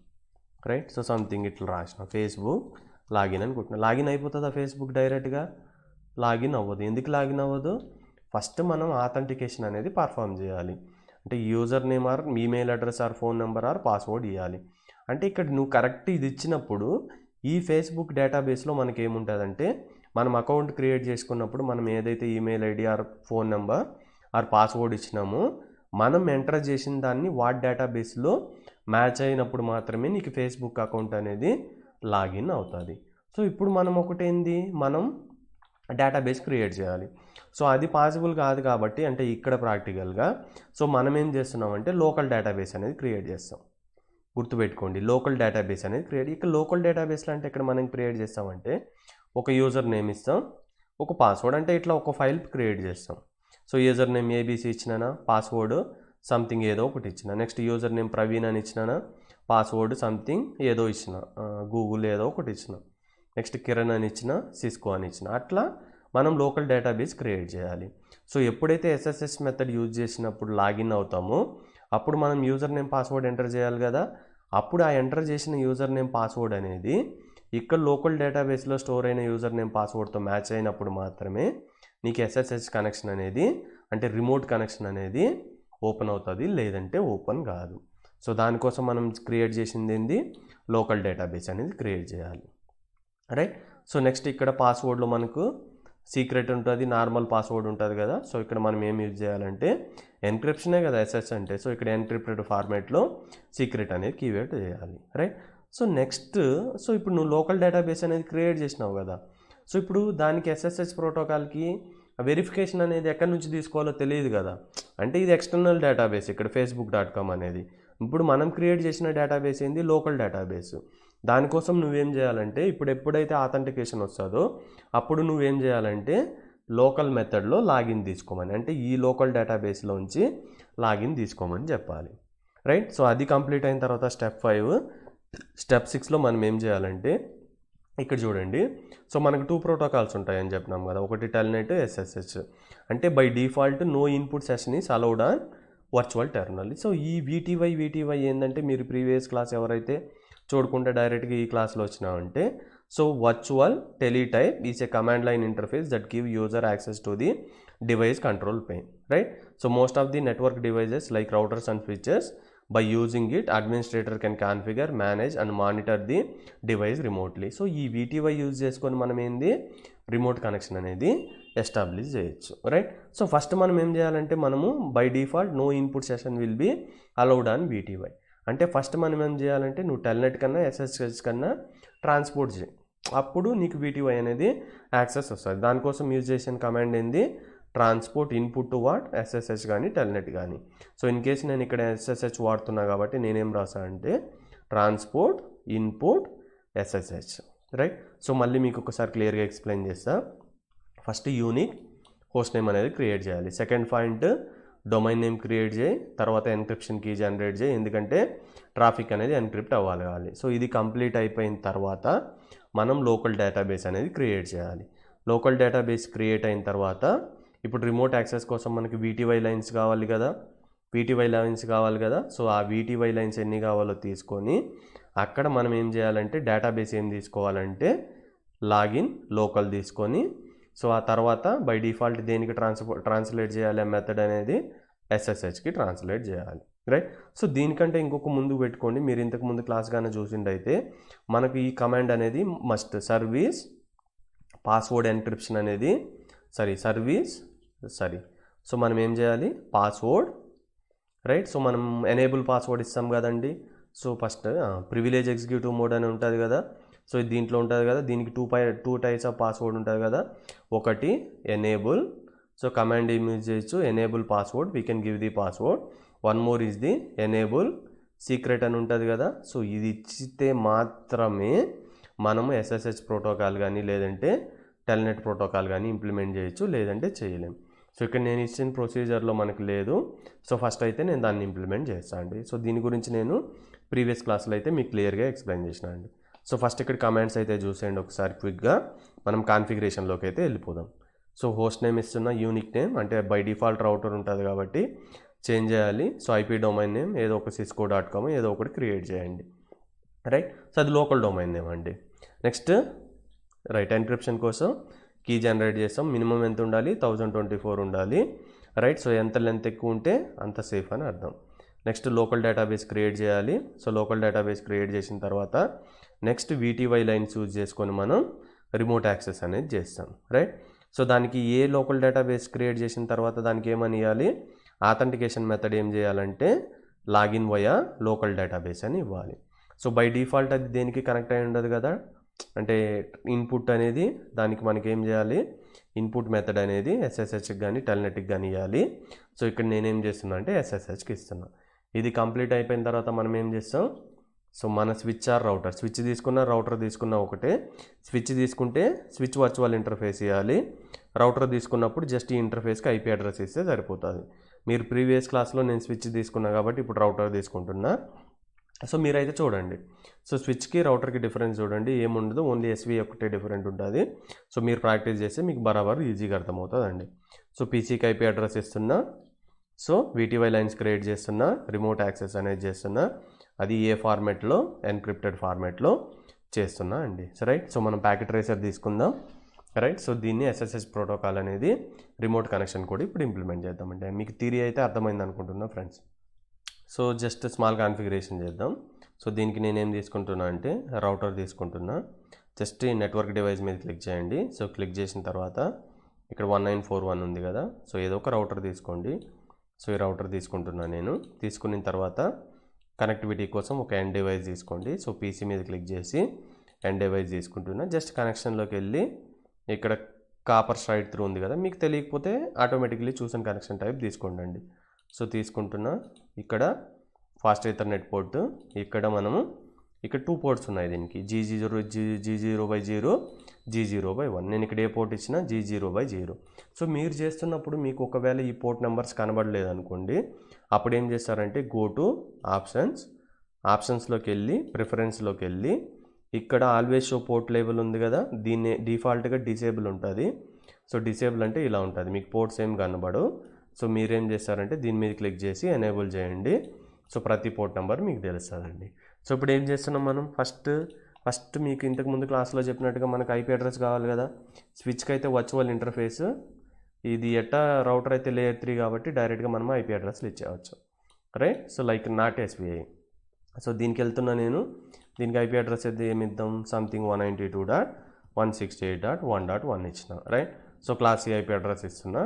A: రైట్. సో సంథింగ్ ఇట్లా రాసిన ఫేస్బుక్ లాగిన్ అనుకుంటున్నా. లాగిన్ అయిపోతుందా ఫేస్బుక్ డైరెక్ట్గా? లాగిన్ అవ్వదు. ఎందుకు లాగిన్ అవ్వదు? ఫస్ట్ మనం ఆథెంటికేషన్ అనేది పర్ఫామ్ చేయాలి. అంటే user name or email address or phone number or password ఇవ్వాలి. అంటే ఇక్కడ నువ్వు కరెక్ట్ ఇది ఇచ్చినప్పుడు ఈ ఫేస్బుక్ డేటాబేస్లో మనకి ఏముంటుందంటే మనం అకౌంట్ క్రియేట్ చేసుకున్నప్పుడు మనం ఏదైతే email ID or phone number or password ఇచ్చినామో మనం ఎంటర్ చేసిన దాన్ని వాట్ డేటాబేస్లో మ్యాచ్ అయినప్పుడు మాత్రమే నీకు ఫేస్బుక్ అకౌంట్ అనేది లాగిన్ అవుతుంది. సో ఇప్పుడు మనం ఒకటేంది, మనం డేటాబేస్ క్రియేట్ చేయాలి. సో అది పాసిబుల్ కాదు కాబట్టి అంటే ఇక్కడ ప్రాక్టికల్గా సో మనం ఏం చేస్తున్నామంటే లోకల్ డేటాబేస్ అనేది క్రియేట్ చేస్తాం. గుర్తుపెట్టుకోండి, లోకల్ డేటాబేస్ అనేది క్రియేట్. ఇక్కడ లోకల్ డేటాబేస్లో అంటే ఇక్కడ మనం క్రియేట్ చేస్తామంటే ఒక యూజర్ నేమ్ ఇస్తాం, ఒక పాస్వర్డ్, అంటే ఇట్లా ఒక ఫైల్ క్రియేట్ చేస్తాం. సో యూజర్ నేమ్ ఏబీసీ ఇచ్చినానా, పాస్వర్డ్ సంథింగ్ ఏదో ఒకటి ఇచ్చిన, నెక్స్ట్ యూజర్ నేమ్ ప్రవీణ్ అని ఇచ్చినానా, పాస్వర్డ్ సంథింగ్ ఏదో ఇచ్చిన, గూగుల్ ఏదో ఒకటి ఇచ్చిన, నెక్స్ట్ కిరణ్ అని ఇచ్చిన, సిస్కో అని ఇచ్చిన, అట్లా మనం లోకల్ డేటాబేస్ క్రియేట్ చేయాలి. సో ఎప్పుడైతే SSH మెథడ్ యూజ్ చేసినప్పుడు లాగిన్ అవుతామో అప్పుడు మనం యూజర్ నేమ్ పాస్వర్డ్ ఎంటర్ చేయాలి కదా, అప్పుడు ఆ ఎంటర్ చేసిన యూజర్ నేమ్ పాస్వర్డ్ అనేది ఇక్కడ లోకల్ డేటాబేస్లో స్టోర్ అయిన యూజర్ నేమ్ పాస్వర్డ్తో మ్యాచ్ అయినప్పుడు మాత్రమే నీకు SSH కనెక్షన్ అనేది అంటే రిమోట్ కనెక్షన్ అనేది ఓపెన్ అవుతుంది, లేదంటే ఓపెన్ కాదు. సో దానికోసం మనం క్రియేట్ చేసింది ఏంది, లోకల్ డేటాబేస్ అనేది క్రియేట్ చేయాలి, రైట్. సో నెక్స్ట్ ఇక్కడ పాస్వర్డ్లో మనకు సీక్రెట్ ఉంటుంది, నార్మల్ పాస్వర్డ్ ఉంటుంది కదా. సో ఇక్కడ మనం ఏం యూజ్ చేయాలంటే ఎన్క్రిప్షనే కదా SSH అంటే, సో ఇక్కడ ఎన్క్రిప్టెడ్ ఫార్మేట్లో సీక్రెట్ అనేది కీవర్డ్ చేయాలి, రైట్. సో నెక్స్ట్ సో ఇప్పుడు నువ్వు లోకల్ డేటాబేస్ అనేది క్రియేట్ చేసినావు కదా, సో ఇప్పుడు దానికి SSH ప్రోటోకాల్కి వెరిఫికేషన్ అనేది ఎక్కడి నుంచి తీసుకోవాలో తెలియదు కదా. అంటే ఇది ఎక్స్టర్నల్ డేటాబేస్ ఇక్కడ facebook.com అనేది. ఇప్పుడు మనం క్రియేట్ చేసిన డేటాబేస్ ఏంది, లోకల్ డేటాబేస్. దానికోసం నువ్వేం చేయాలంటే ఇప్పుడు ఎప్పుడైతే ఆథెంటికేషన్ వస్తుందో అప్పుడు నువ్వేం చేయాలంటే లోకల్ మెథడ్లో లాగిన్ తీసుకోమని, అంటే ఈ లోకల్ డేటాబేస్లోంచి లాగిన్ తీసుకోమని చెప్పాలి, రైట్. సో అది కంప్లీట్ అయిన తర్వాత స్టెప్ 5. స్టెప్ 6లో మనం ఏం చేయాలంటే ఇక్కడ చూడండి, సో మనకు 2 ప్రోటోకాల్స్ ఉంటాయని చెప్పినాం కదా, ఒకటి టెల్నెట్, SSH. అంటే by default no input session is allowed on virtual terminal. So ఈ VTY ఏంటంటే మీరు ప్రీవియస్ క్లాస్ ఎవరైతే చూడకుండా డైరెక్ట్గా ఈ క్లాస్లో వచ్చినామంటే so virtual teletype is a command line interface that give user access to the device control plane, right. So most of the network devices like routers and switches by using it administrator can configure, manage and monitor the device remotely. So ఈ VTY use చేసుకొని మనం ఏంది remote connection అనేది establish చేయొచ్చు, right. So first మనం ఏం చేయాలంటే మనము by default no input session will be allowed on VTY. అంటే ఫస్ట్ మనం ఏం చేయాలంటే నువ్వు టెల్నెట్ కన్నా SSH కన్నా ట్రాన్స్పోర్ట్ చేయి, అప్పుడు నీకు VTY అనేది యాక్సెస్ వస్తుంది. దానికోసం యూజ్ చేసిన కమాండ్ ఏంది, transport input to what, SSH కానీ టెల్నెట్ కానీ. సో ఇన్ కేసు నేను ఇక్కడ SSH వాడుతున్నా కాబట్టి నేనేం రాసా అంటే transport input SSH, right. So మళ్ళీ మీకు ఒకసారి క్లియర్గా ఎక్స్ప్లెయిన్ చేస్తా. ఫస్ట్ యూనిక్ హోస్ట్ నేమ్ అనేది క్రియేట్ చేయాలి, second point domain name create చేయి, తర్వాత ఎన్క్రిప్షన్ కీ జనరేట్ చేయి, ఎందుకంటే ట్రాఫిక్ అనేది ఎన్క్రిప్ట్ అవ్వాలి. సో ఇది కంప్లీట్ అయిపోయిన తర్వాత మనం లోకల్ డేటాబేస్ అనేది క్రియేట్ చేయాలి. లోకల్ డేటాబేస్ క్రియేట్ అయిన తర్వాత ఇప్పుడు రిమోట్ యాక్సెస్ కోసం మనకి VTY లైన్స్ కావాలి కదా. సో ఆ VTY లైన్స్ ఎన్ని కావాలో తీసుకొని అక్కడ మనం ఏం చేయాలంటే డేటాబేస్ ఏం తీసుకోవాలంటే లాగిన్ లోకల్ తీసుకొని సో ఆ తర్వాత బై డిఫాల్ట్ దేనికి ట్రాన్స్లేట్ చేయాలి ఆ మెథడ్ అనేది ఎస్ఎస్హెచ్కి ట్రాన్స్లేట్ చేయాలి, రైట్. సో దీనికంటే ఇంకొక ముందు పెట్టుకోండి, మీరు ఇంతకు ముందు క్లాస్ కానీ చూసిండైతే మనకు ఈ కమాండ్ అనేది మస్ట్ సర్వీస్ పాస్వర్డ్ ఎన్క్రిప్షన్ అనేది సో మనం ఏం చేయాలి, పాస్వర్డ్, రైట్. సో మనం ఎనేబుల్ పాస్వర్డ్ ఇస్తాం కదండి. So first privilege executive mode అని ఉంటుంది కదా, సో దీంట్లో ఉంటుంది కదా, దీనికి టూ టైప్స్ ఆఫ్ పాస్వర్డ్ ఉంటుంది కదా. ఒకటి ఎనేబుల్, సో కమాండ్ ఏం యూజ్ చేయొచ్చు, enable password, we can give the password. One more is the enable secret అని ఉంటుంది కదా. సో ఇది ఇచ్చితే మాత్రమే మనము ఎస్ఎస్హెచ్ ప్రోటోకాల్ కానీ లేదంటే టెల్నెట్ ప్రోటోకాల్ కానీ ఇంప్లిమెంట్ చేయొచ్చు, లేదంటే చేయలేము. సో ఇక్కడ నేను ఇచ్చిన ప్రొసీజర్లో మనకు లేదు. సో ఫస్ట్ అయితే నేను దాన్ని ఇంప్లిమెంట్ చేస్తాను అండి. సో దీని గురించి నేను ప్రీవియస్ క్లాస్లో అయితే మీకు క్లియర్గా ఎక్స్ప్లెయిన్ చేసిన అండి. సో ఫస్ట్ ఇక్కడ కమాండ్స్ అయితే చూసేయండి ఒకసారి క్విక్గా. మనం కాన్ఫిగరేషన్లోకి అయితే వెళ్ళిపోదాం. సో హోస్ట్ నేమ్ ఇస్తున్న యూనిక్ నేమ్, అంటే బై డిఫాల్ట్ రౌటర్ ఉంటుంది కాబట్టి చేంజ్ చేయాలి. సో ఐపీ డొమైన్ నేమ్ ఏదో ఒక cisco.com ఏదో ఒకటి క్రియేట్ చేయండి, రైట్. సో అది లోకల్ డొమైన్ నేమ్ అండి. నెక్స్ట్ రైట్, ఎన్క్రిప్షన్ కోసం కీ జనరేట్ చేస్తాం. మినిమం ఎంత ఉండాలి, 1024 ఉండాలి, రైట్. సో ఎంత లెంత్ ఎక్కువ ఉంటే అంత సేఫ్ అని అర్థం. నెక్స్ట్ లోకల్ డేటాబేస్ క్రియేట్ చేయాలి. సో లోకల్ డేటాబేస్ క్రియేట్ చేసిన తర్వాత నెక్స్ట్ VTY లైన్స్ యూజ్ చేసుకొని మనం రిమోట్ యాక్సెస్ అనేది చేస్తాం, రైట్. సో దానికి ఏ లోకల్ డేటాబేస్ క్రియేట్ చేసిన తర్వాత దానికి ఏమని ఇవ్వాలి, ఆథెంటికేషన్ మెథడ్ ఏం చేయాలంటే లాగిన్ వయా లోకల్ డేటాబేస్ అని ఇవ్వాలి. సో బై డిఫాల్ట్ అది దేనికి కనెక్ట్ అయి ఉండదు కదా, అంటే ఇన్పుట్ అనేది దానికి మనకి ఏం చేయాలి, ఇన్పుట్ మెథడ్ అనేది ఎస్ఎస్హెచ్కి కానీ టెల్నెట్కి కానీ ఇవ్వాలి. సో ఇక్కడ నేనేం చేస్తున్నా అంటే ఎస్ఎస్హెచ్కి ఇస్తున్నా. ఇది కంప్లీట్ అయిపోయిన తర్వాత మనం ఏం చేస్తాం, సో మన స్విచ్ ఆర్ రౌటర్, స్విచ్ తీసుకున్న రౌటర్ తీసుకున్న ఒకటే. స్విచ్ తీసుకుంటే స్విచ్ వర్చువల్ ఇంటర్ఫేస్ ఇవ్వాలి, రౌటర్ తీసుకున్నప్పుడు జస్ట్ ఈ ఇంటర్ఫేస్కి ఐపీ అడ్రస్ ఇస్తే సరిపోతుంది. మీరు ప్రీవియస్ క్లాస్లో నేను స్విచ్ తీసుకున్నా కాబట్టి ఇప్పుడు రౌటర్ తీసుకుంటున్నా. సో మీరైతే చూడండి, సో స్విచ్కి రౌటర్కి డిఫరెన్స్ చూడండి, ఏముండదు, ఓన్లీ ఎస్వి ఒకటే డిఫరెంట్ ఉంటుంది. సో మీరు ప్రాక్టీస్ చేస్తే మీకు బరాబర్ ఈజీగా అర్థమవుతుందండి. సో పీసీకి ఐపీ అడ్రస్ ఇస్తున్నా, సో VTY లైన్స్ క్రియేట్ చేస్తున్నా, రిమోట్ యాక్సెస్ అనేది చేస్తున్నా, అది ఏ ఫార్మాట్లో, ఎన్క్రిప్టెడ్ ఫార్మాట్లో చేస్తున్నా అండి, రైట్. సో మనం ప్యాకెట్ ట్రేసర్ తీసుకుందాం, రైట్. సో దీన్ని ఎస్ఎస్హెచ్ ప్రోటోకాల్ అనేది రిమోట్ కనెక్షన్ కూడా ఇప్పుడు ఇంప్లిమెంట్ చేద్దామండి. మీకు థియరీ అయితే అర్థమైంది అనుకుంటున్నా friends. So just small configuration చేద్దాం. సో దీనికి నేనేం తీసుకుంటున్నా అంటే రౌటర్ తీసుకుంటున్నా. జస్ట్ ఈ నెట్వర్క్ డివైస్ మీద క్లిక్ చేయండి. సో క్లిక్ చేసిన తర్వాత ఇక్కడ 1941 ఉంది కదా, సో ఏదో ఒక రౌటర్ తీసుకోండి. సో ఈ రౌటర్ తీసుకుంటున్నా నేను. తీసుకున్న తర్వాత కనెక్టివిటీ కోసం ఒక ఎండ్ డివైస్ తీసుకోండి. సో పీసీ మీద క్లిక్ చేసి ఎండ్ డివైస్ తీసుకుంటున్నా. జస్ట్ కనెక్షన్లోకి వెళ్ళి ఇక్కడ కాపర్ స్ట్రైట్ త్రూ ఉంది కదా, మీకు తెలియకపోతే ఆటోమేటిక్లీ చూసిన కనెక్షన్ టైప్ తీసుకోండి. సో తీసుకుంటున్నా. ఇక్కడ ఫాస్ట్ ఈథర్నెట్ పోర్ట్, ఇక్కడ మనము ఇక్కడ 2 పోర్ట్స్ ఉన్నాయి దీనికి, G0 G0/0 G0/1. నేను ఇక్కడ ఏ పోర్ట్ ఇచ్చినా G0/0. సో మీరు చేస్తున్నప్పుడు మీకు ఒకవేళ ఈ పోర్ట్ నెంబర్స్ కనబడలేదు అనుకోండి, అప్పుడు ఏం చేస్తారంటే గో టు ఆప్షన్స్లోకి వెళ్ళి ప్రిఫరెన్స్లోకి వెళ్ళి ఇక్కడ ఆల్వేస్ షో పోర్ట్ లేబుల్ ఉంది కదా, దీన్ని డిఫాల్ట్గా డిసేబుల్ ఉంటుంది. సో డిసేబుల్ అంటే ఇలా ఉంటుంది, మీకు పోర్ట్స్ ఏం కనబడవు. సో మీరేం చేస్తారంటే దీని మీద క్లిక్ చేసి ఎనేబుల్ చేయండి. సో ప్రతి పోర్ట్ నెంబర్ మీకు తెలుస్తుందండి. సో ఇప్పుడు ఏం చేస్తున్నాం మనం, ఫస్ట్ మీకు ఇంతకుముందు క్లాస్లో చెప్పినట్టుగా మనకు ఐపీ అడ్రస్ కావాలి కదా. స్విచ్కి అయితే వర్చువల్ ఇంటర్ఫేస్, ఇది ఎట్టా రౌటర్ అయితే లేయర్ 3 కాబట్టి డైరెక్ట్గా మనం ఐపీ అడ్రస్లు ఇచ్చేయచ్చు, right. So like not SVI. So దీనికి వెళ్తున్నా నేను. దీనికి ఐపీ అడ్రస్ అయితే ఏమి ఇద్దాం, సంథింగ్ 192.168.1.1 ఇచ్చిన, right. So class C IP address ఇస్తున్నా.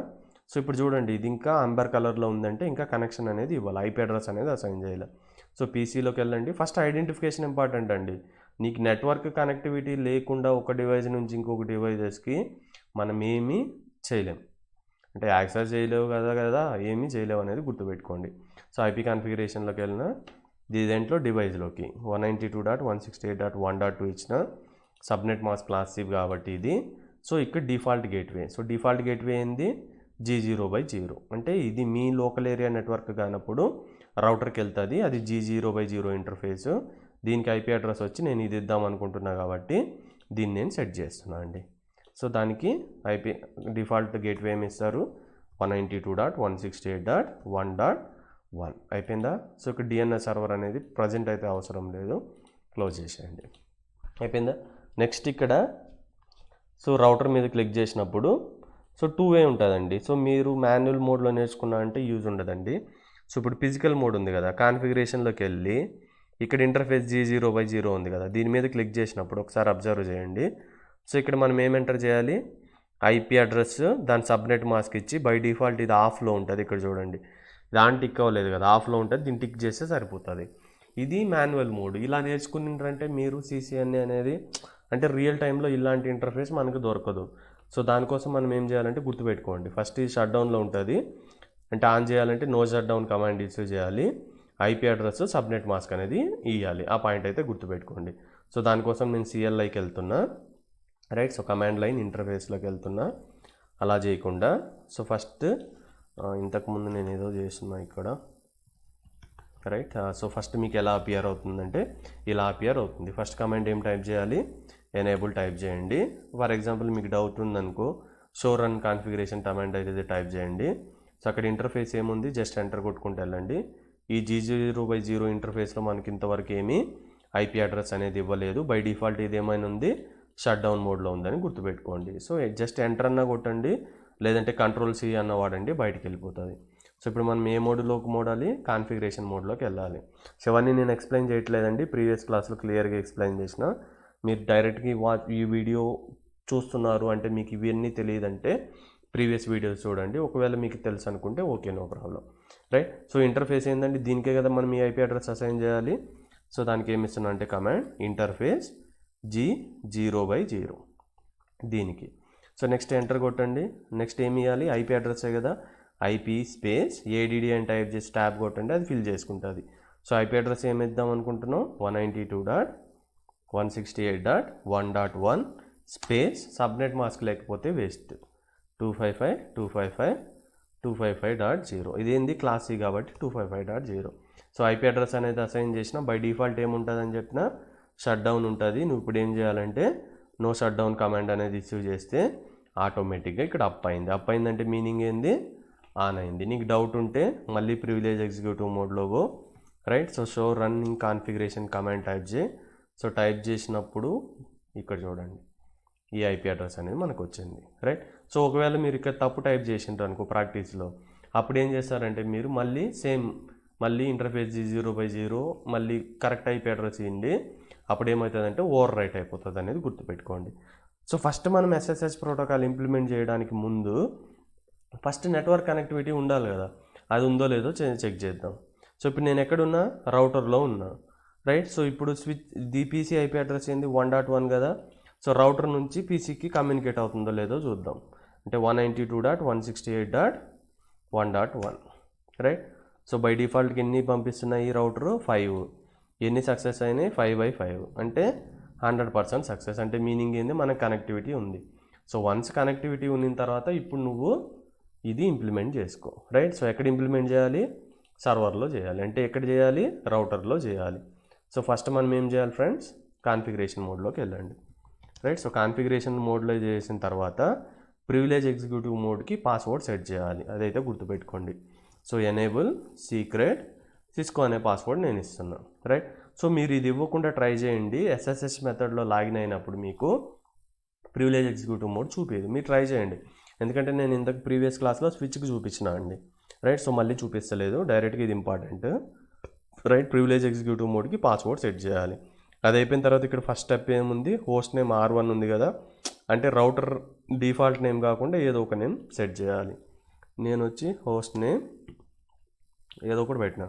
A: సో ఇప్పుడు చూడండి, ఇది ఇంకా అంబర్ కలర్లో ఉందంటే ఇంకా కనెక్షన్ అనేది ఇవ్వాలి, ఐపీ అడ్రస్ అనేది అసైన్ చేయాలి. సో పీసీలోకి వెళ్ళండి. ఫస్ట్ ఐడెంటిఫికేషన్ ఇంపార్టెంట్ అండి. నీకు నెట్వర్క్ కనెక్టివిటీ లేకుండా ఒక డివైస్ నుంచి ఇంకొక డివైజెస్కి మనం ఏమీ చేయలేం, అంటే యాక్సెస్ చేయలేవు కదా ఏమీ చేయలేవు అనేది గుర్తుపెట్టుకోండి. సో ఐపీ కాన్ఫిగరేషన్లోకి వెళ్ళిన దీంట్లో డివైస్లోకి 192.168.1.2 ఇచ్చిన, సబ్నెట్ మాస్క్ క్లాస్ C కాబట్టి ఇది. సో ఇక్కడ default gateway. So default gateway ఏంది, G0/0. అంటే ఇది మీ లోకల్ ఏరియా నెట్వర్క్ కానప్పుడు రౌటర్కి వెళ్తుంది, అది G0/0 ఇంటర్ఫేస్. దీనికి ఐపీ అడ్రస్ వచ్చి నేను ఇది ఇద్దాం అనుకుంటున్నా కాబట్టి దీన్ని నేను సెట్ చేస్తున్నా అండి. సో దానికి ఐపీ డిఫాల్ట్ గేట్వే ఏమి ఇస్తారు, 192.168.1.1 అయిపోయిందా. సో ఇక్కడ DNS సర్వర్ అనేది ప్రజెంట్ అయితే అవసరం లేదు, క్లోజ్ చేసేయండి. అయిపోయిందా. నెక్స్ట్ ఇక్కడ సో రౌటర్ మీద క్లిక్ చేసినప్పుడు సో 2 వే ఉంటుందండి. సో మీరు మాన్యువల్ మోడ్లో నేర్చుకున్నా అంటే యూజ్ ఉండదండి. సో ఇప్పుడు ఫిజికల్ మోడ్ ఉంది కదా, కాన్ఫిగరేషన్లోకి వెళ్ళి ఇక్కడ ఇంటర్ఫేస్ G0/0 ఉంది కదా, దీని మీద క్లిక్ చేసినప్పుడు ఒకసారి అబ్జర్వ్ చేయండి. సో ఇక్కడ మనం ఏం ఎంటర్ చేయాలి, ఐపీ అడ్రస్, దాని సబ్నెట్ మాస్క్ ఇచ్చి బై డిఫాల్ట్ ఇది ఆఫ్లో ఉంటుంది. ఇక్కడ చూడండి దాని టిక్ అవ్వలేదు కదా, ఆఫ్లో ఉంటుంది, దీన్ని టిక్ చేస్తే సరిపోతుంది. ఇది మాన్యువల్ మోడ్. ఇలా నేర్చుకున్నారంటే మీరు CCNA అనేది అంటే రియల్ టైంలో ఇలాంటి ఇంటర్ఫేస్ మనకు దొరకదు. సో దానికోసం మనం ఏం చేయాలంటే గుర్తుపెట్టుకోండి, ఫస్ట్ ఇది షట్ డౌన్లో ఉంటుంది. అంటే ఆన్ చేయాలంటే no shutdown command issue చేయాలి, ఐపీ అడ్రస్ సబ్నెట్ మాస్క్ అనేది ఇవ్వాలి. ఆ పాయింట్ అయితే గుర్తుపెట్టుకోండి. సో దానికోసం నేను CLIకి వెళ్తున్నా, రైట్. సో కమాండ్ లైన్ ఇంటర్ఫేస్లోకి వెళ్తున్నా. అలా చేయకుండా సో ఫస్ట్ ఇంతకుముందు నేను ఏదో చేస్తున్నా ఇక్కడ, రైట్. సో ఫస్ట్ మీకు ఎలా అపియర్ అవుతుందంటే ఇలా అపియర్ అవుతుంది. ఫస్ట్ కమాండ్ ఏం టైప్ చేయాలి, ఎనేబుల్ టైప్ చేయండి. ఫర్ ఎగ్జాంపుల్ మీకు డౌట్ ఉందనుకో, షో రన్ కాన్ఫిగరేషన్ కమాండ్ అయితే టైప్ చేయండి. సో అక్కడ ఇంటర్ఫేస్ ఏముంది, జస్ట్ ఎంటర్ కొట్టుకుంటూ వెళ్ళండి. ఈ G0/0 ఇంటర్ఫేస్లో మనకి ఇంతవరకు ఏమీ ఐపీ అడ్రస్ అనేది ఇవ్వలేదు. బై డిఫాల్ట్ ఇది ఏమైనా ఉంది, షట్ డౌన్ మోడ్లో ఉందని గుర్తుపెట్టుకోండి. సో జస్ట్ ఎంటర్ అన్నా కొట్టండి, లేదంటే Ctrl+C అన్న వాడండి, బయటికి వెళ్ళిపోతుంది. సో ఇప్పుడు మనం ఏ మోడ్లోకి మోడాలి, కాన్ఫిగరేషన్ మోడ్లోకి వెళ్ళాలి. సో ఇవన్నీ నేను ఎక్స్ప్లెయిన్ చేయట్లేదండి, ప్రీవియస్ క్లాస్లో క్లియర్గా ఎక్స్ప్లెయిన్ చేసిన. మీరు డైరెక్ట్గా ఈ వీడియో చూస్తున్నారు అంటే మీకు ఇవన్నీ తెలియదంటే ప్రీవియస్ వీడియోస్ చూడండి. ఒకవేళ మీకు తెలుసు అనుకుంటే okay, no problem, right. So interface ఏంటంటే దీనికే కదా మనం ఈ ఐపీ అడ్రస్ అసైన్ చేయాలి. సో దానికి ఏమి ఇస్తున్నా అంటే కమాండ్ ఇంటర్ఫేస్ G0/0 దీనికి. సో నెక్స్ట్ ఎంటర్ కొట్టండి. నెక్స్ట్ ఏమి ఇవ్వాలి, ఐపీ అడ్రస్సే కదా, ఐపీ స్పేస్ ADD అని టైప్ చేసి ట్యాబ్ కొట్టండి, అది ఫిల్ చేసుకుంటుంది. సో ఐపీ అడ్రస్ ఏమి ఇద్దాం అనుకుంటున్నాం, 192.168.1.1 స్పేస్ సబ్నెట్ మాస్క్ లేకపోతే వేస్ట్ 255.255.255.0. ఇదేంది క్లాస్ C కాబట్టి 255.0. సో ఐపీ అడ్రస్ అనేది అసైన్ చేసిన బై డిఫాల్ట్ ఏముంటుందని చెప్పిన షట్ డౌన్ ఉంటుంది. నువ్వు ఇప్పుడు ఏం చేయాలంటే నో షట్ డౌన్ కమాండ్ అనేది ఇష్యూ చేస్తే ఆటోమేటిక్గా ఇక్కడ అప్ అయిందంటే మీనింగ్ ఏంది, ఆన్ అయింది. నీకు డౌట్ ఉంటే మళ్ళీ ప్రివిలేజ్ ఎగ్జిక్యూటివ్ మోడ్లో go, right. So show running configuration command type చేయి. సో టైప్ చేసినప్పుడు ఇక్కడ చూడండి ఈ ఐపీ అడ్రస్ అనేది మనకు వచ్చింది, రైట్. సో ఒకవేళ మీరు ఇక్కడ తప్పు టైప్ చేసింటారు అనుకో ప్రాక్టీస్లో, అప్పుడు ఏం చేస్తారంటే మీరు మళ్ళీ ఇంటర్ఫేస్ G0/0 మళ్ళీ కరెక్ట్ ఐపీ అడ్రస్ ఇవ్వండి. అప్పుడు ఏమవుతుందంటే ఓవర్ రైట్ అయిపోతుంది అనేది గుర్తుపెట్టుకోండి. సో ఫస్ట్ మనం SSH ప్రోటోకాల్ ఇంప్లిమెంట్ చేయడానికి ముందు ఫస్ట్ నెట్వర్క్ కనెక్టివిటీ ఉండాలి కదా, అది ఉందో లేదో చెక్ చేద్దాం. సో ఇప్పుడు నేను ఎక్కడున్నా, రౌటర్లో ఉన్నా, రైట్. సో ఇప్పుడు PC ఐపీ అడ్రస్ ఏంది 1.1 కదా. సో రౌటర్ నుంచి PCకి కమ్యూనికేట్ అవుతుందో లేదో చూద్దాం. అంటే 192.168.1.1, రైట్. సో బై డిఫాల్ట్కి ఎన్ని పంపిస్తున్నాయి ఈ రౌటరు, 5. ఎన్ని సక్సెస్ అయినాయి, 5/5, అంటే 100% సక్సెస్. అంటే మీనింగ్ ఏంది, మనకు కనెక్టివిటీ ఉంది. సో వన్స్ కనెక్టివిటీ ఉన్న తర్వాత ఇప్పుడు నువ్వు ఇది ఇంప్లిమెంట్ చేసుకో, రైట్. సో ఎక్కడ ఇంప్లిమెంట్ చేయాలి, సర్వర్లో చేయాలి. అంటే ఎక్కడ చేయాలి, రౌటర్లో చేయాలి. సో ఫస్ట్ మనం ఏం చేయాలి ఫ్రెండ్స్, కాన్ఫిగరేషన్ మోడ్లోకి వెళ్ళండి, రైట్. సో కాన్ఫిగరేషన్ మోడ్లో చేసిన తర్వాత ప్రివిలేజ్ ఎగ్జిక్యూటివ్ మోడ్కి పాస్వర్డ్ సెట్ చేయాలి, అదైతే గుర్తుపెట్టుకోండి. సో ఎనేబుల్ సీక్రెట్ సిస్కో అనే పాస్వర్డ్ నేను ఇస్తున్నాను, రైట్. సో మీరు ఇది ఇవ్వకుండా ట్రై చేయండి. SSH మెథడ్లో లాగిన్ అయినప్పుడు మీకు ప్రివిలేజ్ ఎగ్జిక్యూటివ్ మోడ్ చూపించదు, మీరు ట్రై చేయండి. ఎందుకంటే నేను ఇంతకు ప్రీవియస్ క్లాస్లో స్విచ్కి చూపించిన అండి, రైట్. సో మళ్ళీ చూపిస్తలేదు, డైరెక్ట్గా ఇది ఇంపార్టెంట్, రైట్. ప్రివిలేజ్ ఎగ్జిక్యూటివ్ మోడ్కి పాస్వర్డ్ సెట్ చేయాలి. అది అయిపోయిన తర్వాత ఇక్కడ ఫస్ట్ స్టెప్ ఏముంది, హోస్ట్ నేమ్ R1 ఉంది కదా, అంటే రౌటర్ డిఫాల్ట్ నేమ్ కాకుండా ఏదో ఒక నేమ్ సెట్ చేయాలి. నేను వచ్చి హోస్ట్ నేమ్ ఏదో ఒకటి పెట్టినా,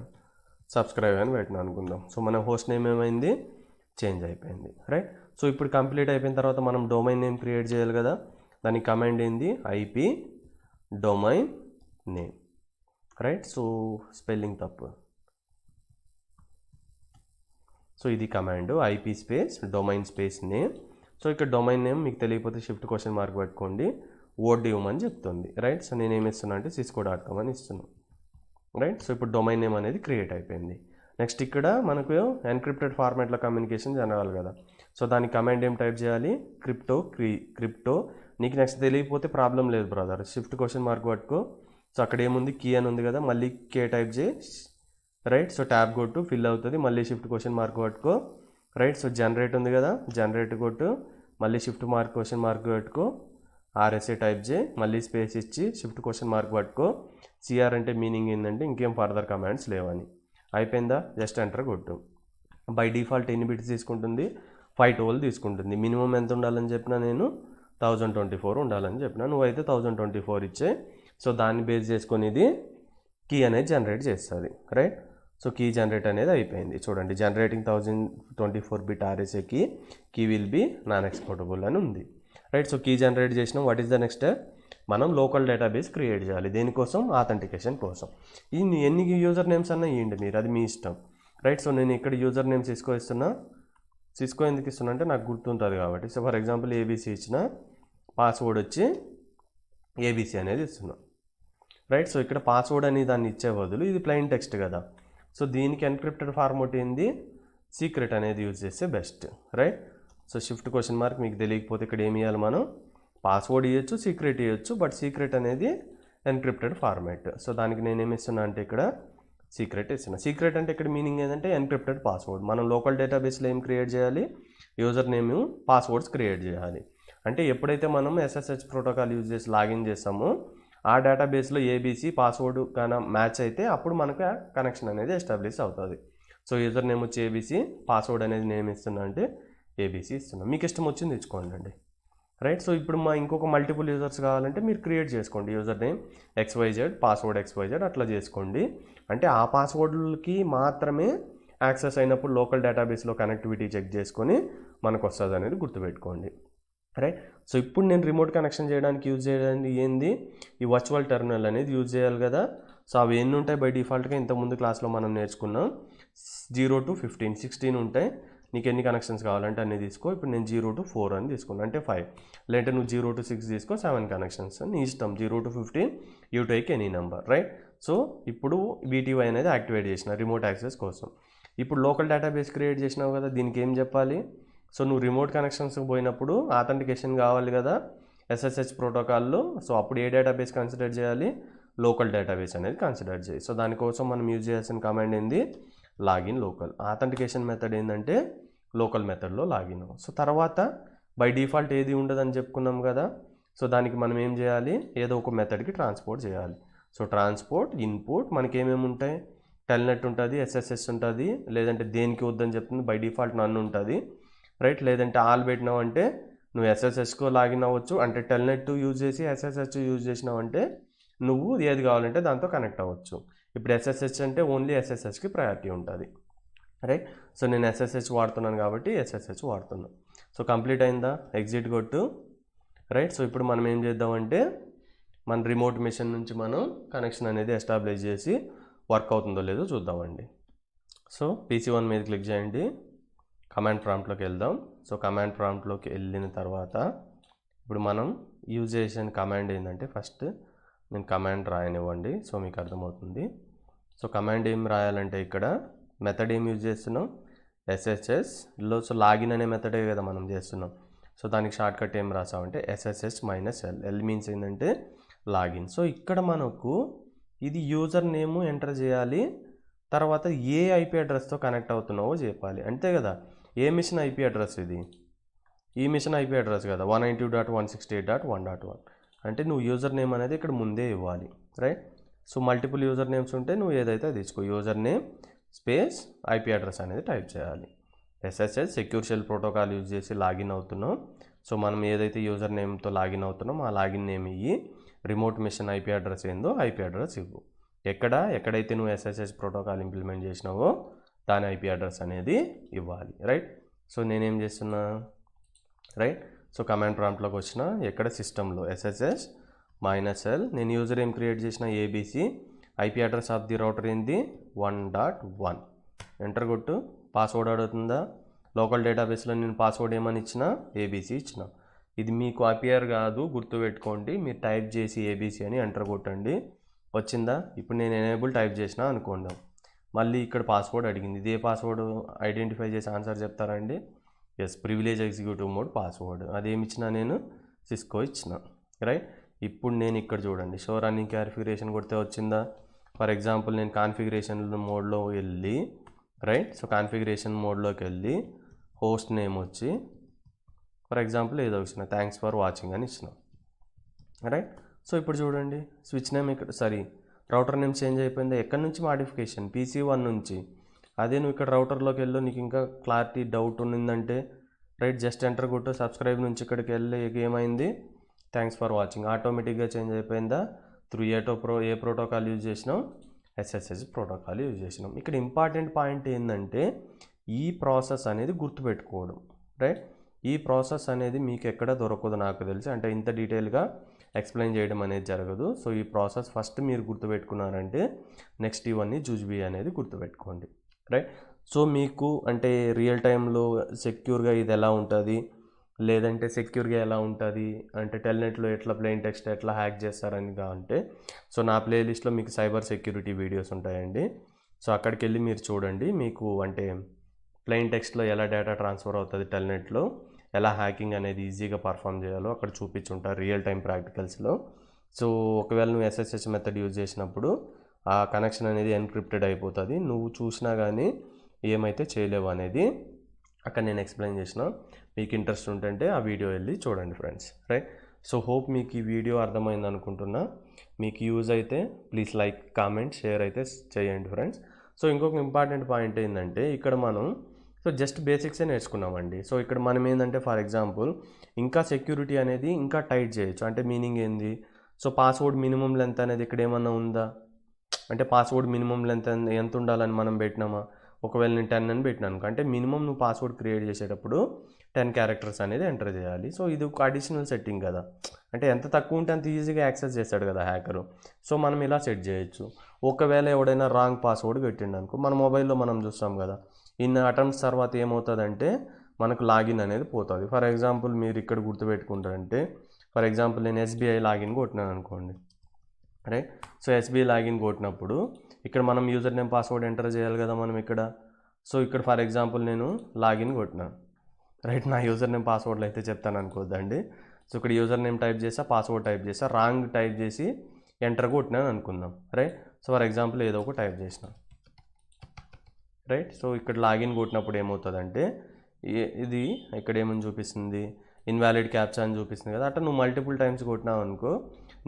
A: సబ్స్క్రైబ్ అని పెట్టినా అనుకుందాం. సో మన హోస్ట్ నేమ్ ఏమైంది, చేంజ్ అయిపోయింది, రైట్. సో ఇప్పుడు కంప్లీట్ అయిపోయిన తర్వాత మనం డొమైన్ నేమ్ క్రియేట్ చేయాలి కదా, దానికి కమాండ్ ఏంది, IP domain name, right. So spelling తప్పు. సో ఇది command IP space domain space name. So ఇక్కడ డొమైన్ నేమ్ మీకు తెలియకపోతే $?mark పెట్టుకోండి, ఓడ్ ఇవ్వమని చెప్తుంది, రైట్. సో నేను ఏమి ఇస్తున్నా అంటే cisco.com అని ఇస్తున్నాను, రైట్. సో ఇప్పుడు డొమైన్ నేమ్ అనేది క్రియేట్ అయిపోయింది. నెక్స్ట్ ఇక్కడ మనకు ఎన్క్రిప్టెడ్ ఫార్మాట్లో కమ్యూనికేషన్ జరగాలి కదా. సో దానికి కమాండ్ ఏం టైప్ చేయాలి, క్రిప్టో. నీకు నెక్స్ట్ తెలియకపోతే ప్రాబ్లం లేదు బ్రదర్, $?mark పట్టుకో. సో అక్కడ ఏముంది, కీ అని ఉంది కదా, మళ్ళీ కే టైప్ చేయి, రైట్. సో ట్యాబ్ కొట్టు, ఫిల్ అవుతుంది, మళ్ళీ $?mark పట్టుకో, రైట్. సో జనరేట్ ఉంది కదా, జనరేట్ కొట్టు, మళ్ళీ షిఫ్ట్ మార్క్ క్వశ్చన్ మార్క్ పెట్టుకో, ఆర్ఎస్ఏ టైప్ చేయి, మళ్ళీ స్పేస్ ఇచ్చి షిఫ్ట్ క్వశ్చన్ మార్క్ పట్టుకో. సిఆర్ అంటే మీనింగ్ ఏంటంటే ఇంకేం ఫర్దర్ కమాండ్స్ లేవని. అయిపోయిందా? జస్ట్ ఎంటర్ కొట్టు. బై డిఫాల్ట్ ఎన్ని బిట్స్ తీసుకుంటుంది? 512 తీసుకుంటుంది. మినిమం ఎంత ఉండాలని చెప్పినా నేను 1024 ఉండాలని చెప్పిన, నువ్వైతే 1024 ఇచ్చే. సో దాన్ని బేస్ చేసుకొని ఇది కీ అనేది జనరేట్ చేస్తుంది, రైట్? సో కీ జనరేట్ అనేది అయిపోయింది. చూడండి, generating 1024 bit RSA key will be non exportable అని ఉంది, రైట్? సో కీ జనరేట్ చేసినాం. What is the next step? మనం లోకల్ డేటాబేస్ క్రియేట్ చేయాలి. దేనికోసం? ఆథెంటికేషన్ కోసం. ఇది ఎన్ని యూజర్ నేమ్స్ అన్నా ఇవ్వండి మీరు, అది మీ ఇష్టం, రైట్? సో నేను ఇక్కడ యూజర్ నేమ్ సిస్కో ఇస్తున్నా. సిస్కో ఎందుకు ఇస్తున్నా అంటే నాకు గుర్తుంటుంది కాబట్టి. సో ఫర్ ఎగ్జాంపుల్ ఏబీసీ ఇచ్చిన, పాస్వర్డ్ వచ్చి ఏబీసీ అనేది ఇస్తున్నాం, రైట్? సో ఇక్కడ పాస్వర్డ్ అని దాన్ని ఇచ్చే బదులు ఇది ప్లెయిన్ టెక్స్ట్ కదా. సో దీనికి ఎన్క్రిప్టెడ్ ఫార్మాట్ ఏంది? సీక్రెట్ అనేది యూజ్ చేస్తే best, right? So shift question mark మీకు తెలియకపోతే ఇక్కడ ఏమి ఇవ్వాలి మనం? పాస్వర్డ్ ఇవ్వచ్చు, సీక్రెట్ ఇవ్వచ్చు, బట్ సీక్రెట్ అనేది ఎన్క్రిప్టెడ్ ఫార్మాట్. సో దానికి నేనేమి ఇస్తున్నా అంటే ఇక్కడ సీక్రెట్ ఇస్తున్నా. సీక్రెట్ అంటే ఇక్కడ మీనింగ్ ఏంటంటే ఎన్క్రిప్టెడ్ పాస్వర్డ్. మనం లోకల్ డేటాబేస్లో ఏం క్రియేట్ చేయాలి? యూజర్ నేమ్, పాస్వర్డ్స్ క్రియేట్ చేయాలి. అంటే ఎప్పుడైతే మనం ఎస్ఎస్హెచ్ ప్రోటోకాల్ యూజ్ చేసి లాగిన్ చేస్తామో ఆ డేటాబేస్లో ఏబీసీ పాస్వర్డ్ కానీ మ్యాచ్ అయితే అప్పుడు మనకు కనెక్షన్ అనేది ఎస్టాబ్లిష్ అవుతుంది. సో యూజర్ నేమ్ వచ్చి ఏబీసీ, పాస్వర్డ్ అనేది నేమ్ ఇస్తున్నా అంటే ఏబీసీ ఇస్తున్నాం. మీకు ఇష్టం వచ్చింది ఇచ్చుకోండి అండి, రైట్? సో ఇప్పుడు ఇంకొక మల్టిపుల్ యూజర్స్ కావాలంటే మీరు క్రియేట్ చేసుకోండి. User name XYZ, password XYZ అట్లా చేసుకోండి. అంటే ఆ పాస్వర్డ్లకి మాత్రమే యాక్సెస్ అయినప్పుడు లోకల్ డేటాబేస్లో కనెక్టివిటీ చెక్ చేసుకొని మనకు వస్తుంది అనేది గుర్తుపెట్టుకోండి, రైట్? సో ఇప్పుడు నేను రిమోట్ కనెక్షన్ చేయడానికి యూజ్ చేయడానికి ఏంది? ఈ వర్చువల్ టెర్మినల్ అనేది యూజ్ చేయాలి కదా. సో అవి ఎన్ని ఉంటాయి బై డిఫాల్ట్గా? ఇంతకుముందు క్లాస్లో మనం నేర్చుకున్నాం 0 to 15, 16 ఉంటాయి. నీకు ఎన్ని కనెక్షన్స్ కావాలంటే అన్నీ తీసుకో. ఇప్పుడు నేను 0 to 4 అని తీసుకున్నాను అంటే 5. లేదంటే నువ్వు 0 to 6 తీసుకో, 7 కనెక్షన్స్ నీ ఇష్టం. 0 to 15 you take any number, right? So ఇప్పుడు VTY అనేది యాక్టివేట్ చేసిన రిమోట్ యాక్సెస్ కోసం. ఇప్పుడు లోకల్ డేటాబేస్ క్రియేట్ చేసినావు కదా, దీనికి ఏం చెప్పాలి? సో నువ్వు రిమోట్ కనెక్షన్స్కి పోయినప్పుడు ఆథెంటికేషన్ కావాలి కదా SSH ప్రోటోకాల్లో. సో అప్పుడు ఏ డేటాబేస్ కన్సిడర్ చేయాలి? లోకల్ డేటాబేస్ అనేది కన్సిడర్ చేయి. సో దానికోసం మనం యూజ్ చేయాల్సిన కమాండ్ ఏంది? Login local. ఆథెంటికేషన్ మెథడ్ ఏంటంటే లోకల్ మెథడ్లో లాగిన్. సో తర్వాత బై డిఫాల్ట్ ఏది ఉండదని చెప్పుకున్నాం కదా. సో దానికి మనం ఏం చేయాలి? ఏదో ఒక మెథడ్కి ట్రాన్స్పోర్ట్ చేయాలి. సో ట్రాన్స్పోర్ట్ ఇన్పుట్ మనకి ఏమేమి ఉంటాయి? టెల్నెట్ ఉంటుంది, SSH ఉంటుంది, లేదంటే దేనికి వద్దని చెప్తుంది బై డిఫాల్ట్ నన్ను ఉంటుంది, రైట్? లేదంటే ఆల్ పెట్టినావు అంటే నువ్వు SSHకు లాగిన్ అవ్వచ్చు. అంటే టెల్నెట్ యూజ్ చేసి SSH యూజ్ చేసినావు అంటే నువ్వు ఏది కావాలంటే దాంతో కనెక్ట్ అవ్వచ్చు. ఇప్పుడు SSH అంటే ఓన్లీ SSHకి ప్రయారిటీ ఉంటుంది, రైట్? సో నేను SSH వాడుతున్నాను కాబట్టి SSH వాడుతున్నాను. సో కంప్లీట్ అయిందా? ఎగ్జిట్ కొట్టు, రైట్? సో ఇప్పుడు మనం ఏం చేద్దామంటే మన రిమోట్ మిషన్ నుంచి మనం కనెక్షన్ అనేది ఎస్టాబ్లిష్ చేసి వర్క్ అవుతుందో లేదో చూద్దామండి. సో PC1 మీద క్లిక్ చేయండి, కమాండ్ ప్రాంప్ట్లోకి వెళ్దాం. సో కమాండ్ ప్రాంప్ట్లోకి వెళ్ళిన తర్వాత ఇప్పుడు మనం యూజ్ చేసిన కమాండ్ ఏంటంటే ఫస్ట్ నేను కమాండ్ రాయనివ్వండి, సో మీకు అర్థమవుతుంది. సో కమాండ్ ఏం రాయాలంటే ఇక్కడ మెథడ్ ఏం యూజ్ చేస్తున్నాం? SSHలో. సో లాగిన్ అనే మెథడే కదా మనం చేస్తున్నాం. సో దానికి షార్ట్కట్ ఏం రాసామంటే SSH-L. L మీన్స్ ఏంటంటే లాగిన్. సో ఇక్కడ మనకు ఇది యూజర్ నేమ్ ఎంటర్ చేయాలి, తర్వాత ఏ IP అడ్రస్తో కనెక్ట్ అవుతున్నావో చెప్పాలి, అంతే కదా. ఏ మిషన్ IP అడ్రస్ ఇది? ఈ మిషన్ IP అడ్రస్ కదా 192.168.1.1. అంటే నువ్వు యూజర్ నేమ్ అనేది ఇక్కడ ముందే ఇవ్వాలి, right? So multiple user names ఉంటే నువ్వు ఏదైతే తీసుకో, user name space IP address అనేది టైప్ చేయాలి. SSH secure shell protocol use చేసి లాగిన్ అవుతున్నాం. సో మనం ఏదైతే యూజర్ నేమ్తో లాగిన్ అవుతున్నాం ఆ లాగిన్ నేమ్ ఇయ్యి, రిమోట్ మిషన్ IP అడ్రస్ ఏందో IP అడ్రస్ ఇవ్వు. ఎక్కడైతే నువ్వు SSH ప్రోటోకాల్ ఇంప్లిమెంట్ చేసినావో దాని IP అడ్రస్ అనేది ఇవ్వాలి, రైట్? సో నేనేం చేస్తున్నా, రైట్? సో కమాండ్ ప్రాంప్ట్లోకి వచ్చిన, ఎక్కడ సిస్టంలో SSH-L, నేను యూజర్ ఏం క్రియేట్ చేసిన ABC, IP address of the router ఏంది 1.1. ఎంటర్ కొట్టు. పాస్వర్డ్ అడుగుతుందా? లోకల్ డేటాబేస్లో నేను పాస్వర్డ్ ఏమని ఇచ్చిన? ABC ఇచ్చిన. ఇది మీకు అపియర్ కాదు, గుర్తుపెట్టుకోండి. మీరు టైప్ చేసి ABC అని ఎంటర్ కొట్టండి, వచ్చిందా? ఇప్పుడు నేను ఎనేబుల్ టైప్ చేసిన అనుకోండి, మళ్ళీ ఇక్కడ పాస్వర్డ్ అడిగింది. ఇదే పాస్వర్డ్ ఐడెంటిఫై చేసి ఆన్సర్ చెప్తారండి. Yes, privilege executive mode password. అదేమి ఇచ్చిన? నేను సిస్కో ఇచ్చిన, రైట్? ఇప్పుడు నేను ఇక్కడ చూడండి, షో రన్నింగ్ కాన్ఫిగరేషన్ కొడితే వచ్చిందా? ఫర్ ఎగ్జాంపుల్ నేను కాన్ఫిగరేషన్ మోడ్లో వెళ్ళి, రైట్? సో కాన్ఫిగరేషన్ మోడ్లోకి వెళ్ళి హోస్ట్ నేమ్ వచ్చి ఫర్ ఎగ్జాంపుల్ ఏదో ఇచ్చిన థ్యాంక్స్ ఫర్ వాచింగ్ అని ఇచ్చినాం, రైట్. సో ఇప్పుడు చూడండి స్విచ్ నేమ్ ఇక్కడ రౌటర్ నేమ్ చేంజ్ అయిపోయింది. ఎక్కడి నుంచి మాడిఫికేషన్, PC1 నుంచి. అదే నువ్వు ఇక్కడ రౌటర్లోకి వెళ్ళు, నీకు ఇంకా క్లారిటీ డౌట్ ఉన్నిందంటే రైట్ జస్ట్ ఎంటర్ కొట్టు. సబ్స్క్రైబ్ నుంచి ఇక్కడికి వెళ్ళి ఏమైంది, థ్యాంక్స్ ఫర్ వాచింగ్ ఆటోమేటిక్గా చేంజ్ అయిపోయిందా. త్రూ ఏ ప్రోటోకాల్ యూజ్ చేసినాం, SSH ప్రోటోకాల్ యూజ్ చేసినాం. ఇక్కడ ఇంపార్టెంట్ పాయింట్ ఏంటంటే ఈ ప్రాసెస్ అనేది గుర్తుపెట్టుకోవడం, రైట్. ఈ ప్రాసెస్ అనేది మీకు ఎక్కడ దొరకదు నాకు తెలిసి, అంటే ఇంత డీటెయిల్గా ఎక్స్ప్లెయిన్ చేయడం అనేది జరగదు. సో ఈ ప్రాసెస్ ఫస్ట్ మీరు గుర్తుపెట్టుకున్నారంటే నెక్స్ట్ ఇవన్నీ జూజ్బీ అనేది గుర్తుపెట్టుకోండి, రైట్. సో మీకు అంటే రియల్ టైంలో సెక్యూర్గా ఇది ఎలా ఉంటుంది, లేదంటే సెక్యూర్గా ఎలా ఉంటుంది అంటే టెల్నెట్లో ఎట్లా ప్లెయిన్ టెక్స్ట్ ఎట్లా హ్యాక్ చేస్తారని అంటే సో నా ప్లేలిస్ట్లో మీకు సైబర్ సెక్యూరిటీ వీడియోస్ ఉంటాయండి. సో అక్కడికి వెళ్ళి మీరు చూడండి, మీకు అంటే ప్లెయిన్ టెక్స్ట్లో ఎలా డేటా ట్రాన్స్ఫర్ అవుతుంది టెల్నెట్లో, ఎలా హ్యాకింగ్ అనేది ఈజీగా పర్ఫామ్ చేయాలో అక్కడ చూపించుంటారు రియల్ టైం ప్రాక్టికల్స్లో. సో ఒకవేళ నువ్వు SSH మెథడ్ యూజ్ చేసినప్పుడు ఆ కనెక్షన్ అనేది ఎన్క్రిప్టెడ్ అయిపోతుంది, నువ్వు చూసినా కానీ ఏమైతే చేయలేవు అనేది అక్కడ నేను ఎక్స్ప్లెయిన్ చేసిన. మీకు ఇంట్రెస్ట్ ఉంటుంటే ఆ వీడియో వెళ్ళి చూడండి ఫ్రెండ్స్, రైట్. సో హోప్ మీకు ఈ వీడియో అర్థమైంది అనుకుంటున్నా. మీకు యూజ్ అయితే ప్లీజ్ లైక్, కామెంట్, షేర్ అయితే చేయండి ఫ్రెండ్స్. సో ఇంకొక ఇంపార్టెంట్ పాయింట్ ఏంటంటే ఇక్కడ మనం సో జస్ట్ బేసిక్సే నేర్చుకున్నామండి. సో ఇక్కడ మనం ఏంటంటే ఫర్ ఎగ్జాంపుల్ ఇంకా సెక్యూరిటీ అనేది ఇంకా టైట్ చేయొచ్చు. అంటే మీనింగ్ ఏంది, సో పాస్వర్డ్ మినిమం లెంత్ అనేది ఇక్కడ ఏమన్నా ఉందా, అంటే పాస్వర్డ్ మినిమం లెంత్ ఎంత ఉండాలని మనం పెట్టినామా. ఒకవేళ నేను 10 అని పెట్టినాను అంటే మినిమం నువ్వు పాస్వర్డ్ క్రియేట్ చేసేటప్పుడు 10 క్యారెక్టర్స్ అనేది ఎంటర్ చేయాలి. సో ఇది ఒక అడిషనల్ సెట్టింగ్ కదా, అంటే ఎంత తక్కువ ఉంటే అంత ఈజీగా యాక్సెస్ చేస్తాడు కదా హ్యాకరు. సో మనం ఇలా సెట్ చేయొచ్చు. ఒకవేళ ఎవడైనా రాంగ్ పాస్వర్డ్ పెట్టిండు అనుకో, మన మొబైల్లో మనం చూస్తాం కదా, ఇన్ని అటెంప్ట్స్ తర్వాత ఏమవుతుందంటే మనకు లాగిన్ అనేది పోతుంది. ఫర్ ఎగ్జాంపుల్ మీరు ఇక్కడ గుర్తుపెట్టుకుంటారంటే ఫర్ ఎగ్జాంపుల్ నేను SBI లాగిన్ కొట్టినాను అనుకోండి, రైట్. సో SBI లాగిన్ కొట్టినప్పుడు ఇక్కడ మనం యూజర్ నేమ్ పాస్వర్డ్ ఎంటర్ చేయాలి కదా మనం ఇక్కడ. సో ఇక్కడ ఫర్ ఎగ్జాంపుల్ నేను లాగిన్ కొట్టినాను, రైట్. నా యూజర్ నేమ్ పాస్వర్డ్లు అయితే చెప్తాను అనుకోద్దండి. సో ఇక్కడ యూజర్ నేమ్ టైప్ చేసా, పాస్వర్డ్ టైప్ చేసా, రాంగ్ టైప్ చేసి ఎంటర్ కొట్టినాను అనుకుందాం, రైట్. సో ఫర్ ఎగ్జాంపుల్ ఏదో ఒక టైప్ చేసిన, రైట్. సో ఇక్కడ లాగిన్ కొట్టినప్పుడు ఏమవుతుందంటే ఇది ఇక్కడ ఏమని చూపిస్తుంది, ఇన్వాలిడ్ క్యాప్చా అని చూపిస్తుంది కదా. అట్లా నువ్వు మల్టిపుల్ టైమ్స్ కొట్టినావు అనుకో,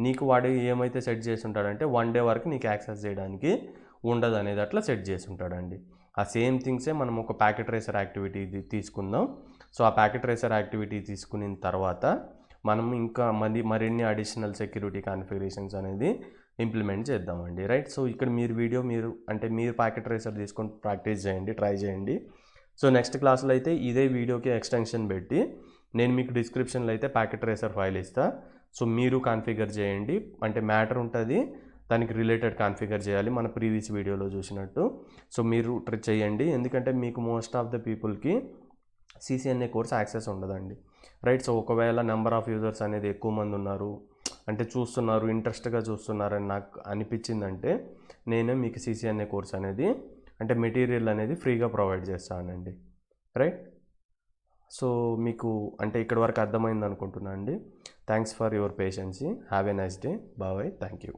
A: నీకు వాడు ఏమైతే సెట్ చేసి ఉంటాడంటే 1 డే వరకు నీకు యాక్సెస్ చేయడానికి ఉండదు అనేది అట్లా సెట్ చేసి ఉంటాడండి. ఆ సేమ్ థింగ్సే మనం ఒక ప్యాకెట్ ట్రేసర్ యాక్టివిటీ తీసుకుందాం. సో ఆ ప్యాకెట్ ట్రేసర్ యాక్టివిటీ తీసుకున్న తర్వాత మనం ఇంకా మరిన్ని అడిషనల్ సెక్యూరిటీ కాన్ఫిగరేషన్స్ అనేది ఇంప్లిమెంట్ చేద్దామండి, రైట్. సో ఇక్కడ మీరు ప్యాకెట్ ట్రేసర్ తీసుకొని ప్రాక్టీస్ చేయండి, ట్రై చేయండి. సో నెక్స్ట్ క్లాస్లో అయితే ఇదే వీడియోకి ఎక్స్టెన్షన్ పెట్టి నేను మీకు డిస్క్రిప్షన్లో అయితే ప్యాకెట్ ట్రేసర్ ఫైల్ ఇస్తా. సో మీరు కాన్ఫిగర్ చేయండి, అంటే మ్యాటర్ ఉంటుంది దానికి రిలేటెడ్ కాన్ఫిగర్ చేయాలి మన ప్రీవియస్ వీడియోలో చూసినట్టు. సో మీరు చేయండి, ఎందుకంటే మీకు మోస్ట్ ఆఫ్ ద పీపుల్కి CCNA కోర్స్ యాక్సెస్ ఉండదండి, రైట్. సో ఒకవేళ నెంబర్ ఆఫ్ యూజర్స్ అనేది ఎక్కువ మంది ఉన్నారు అంటే చూస్తున్నారు, ఇంట్రెస్ట్గా చూస్తున్నారని నాకు అనిపించిందంటే నేనే మీకు CCNA కోర్స్ అనేది అంటే మెటీరియల్ అనేది ఫ్రీగా ప్రొవైడ్ చేస్తానండి, రైట్. సో మీకు అంటే ఇక్కడ వరకు అర్థమైంది అనుకుంటున్నాను అండి. Thanks for your patience. Have a nice day. Bye. Thank you.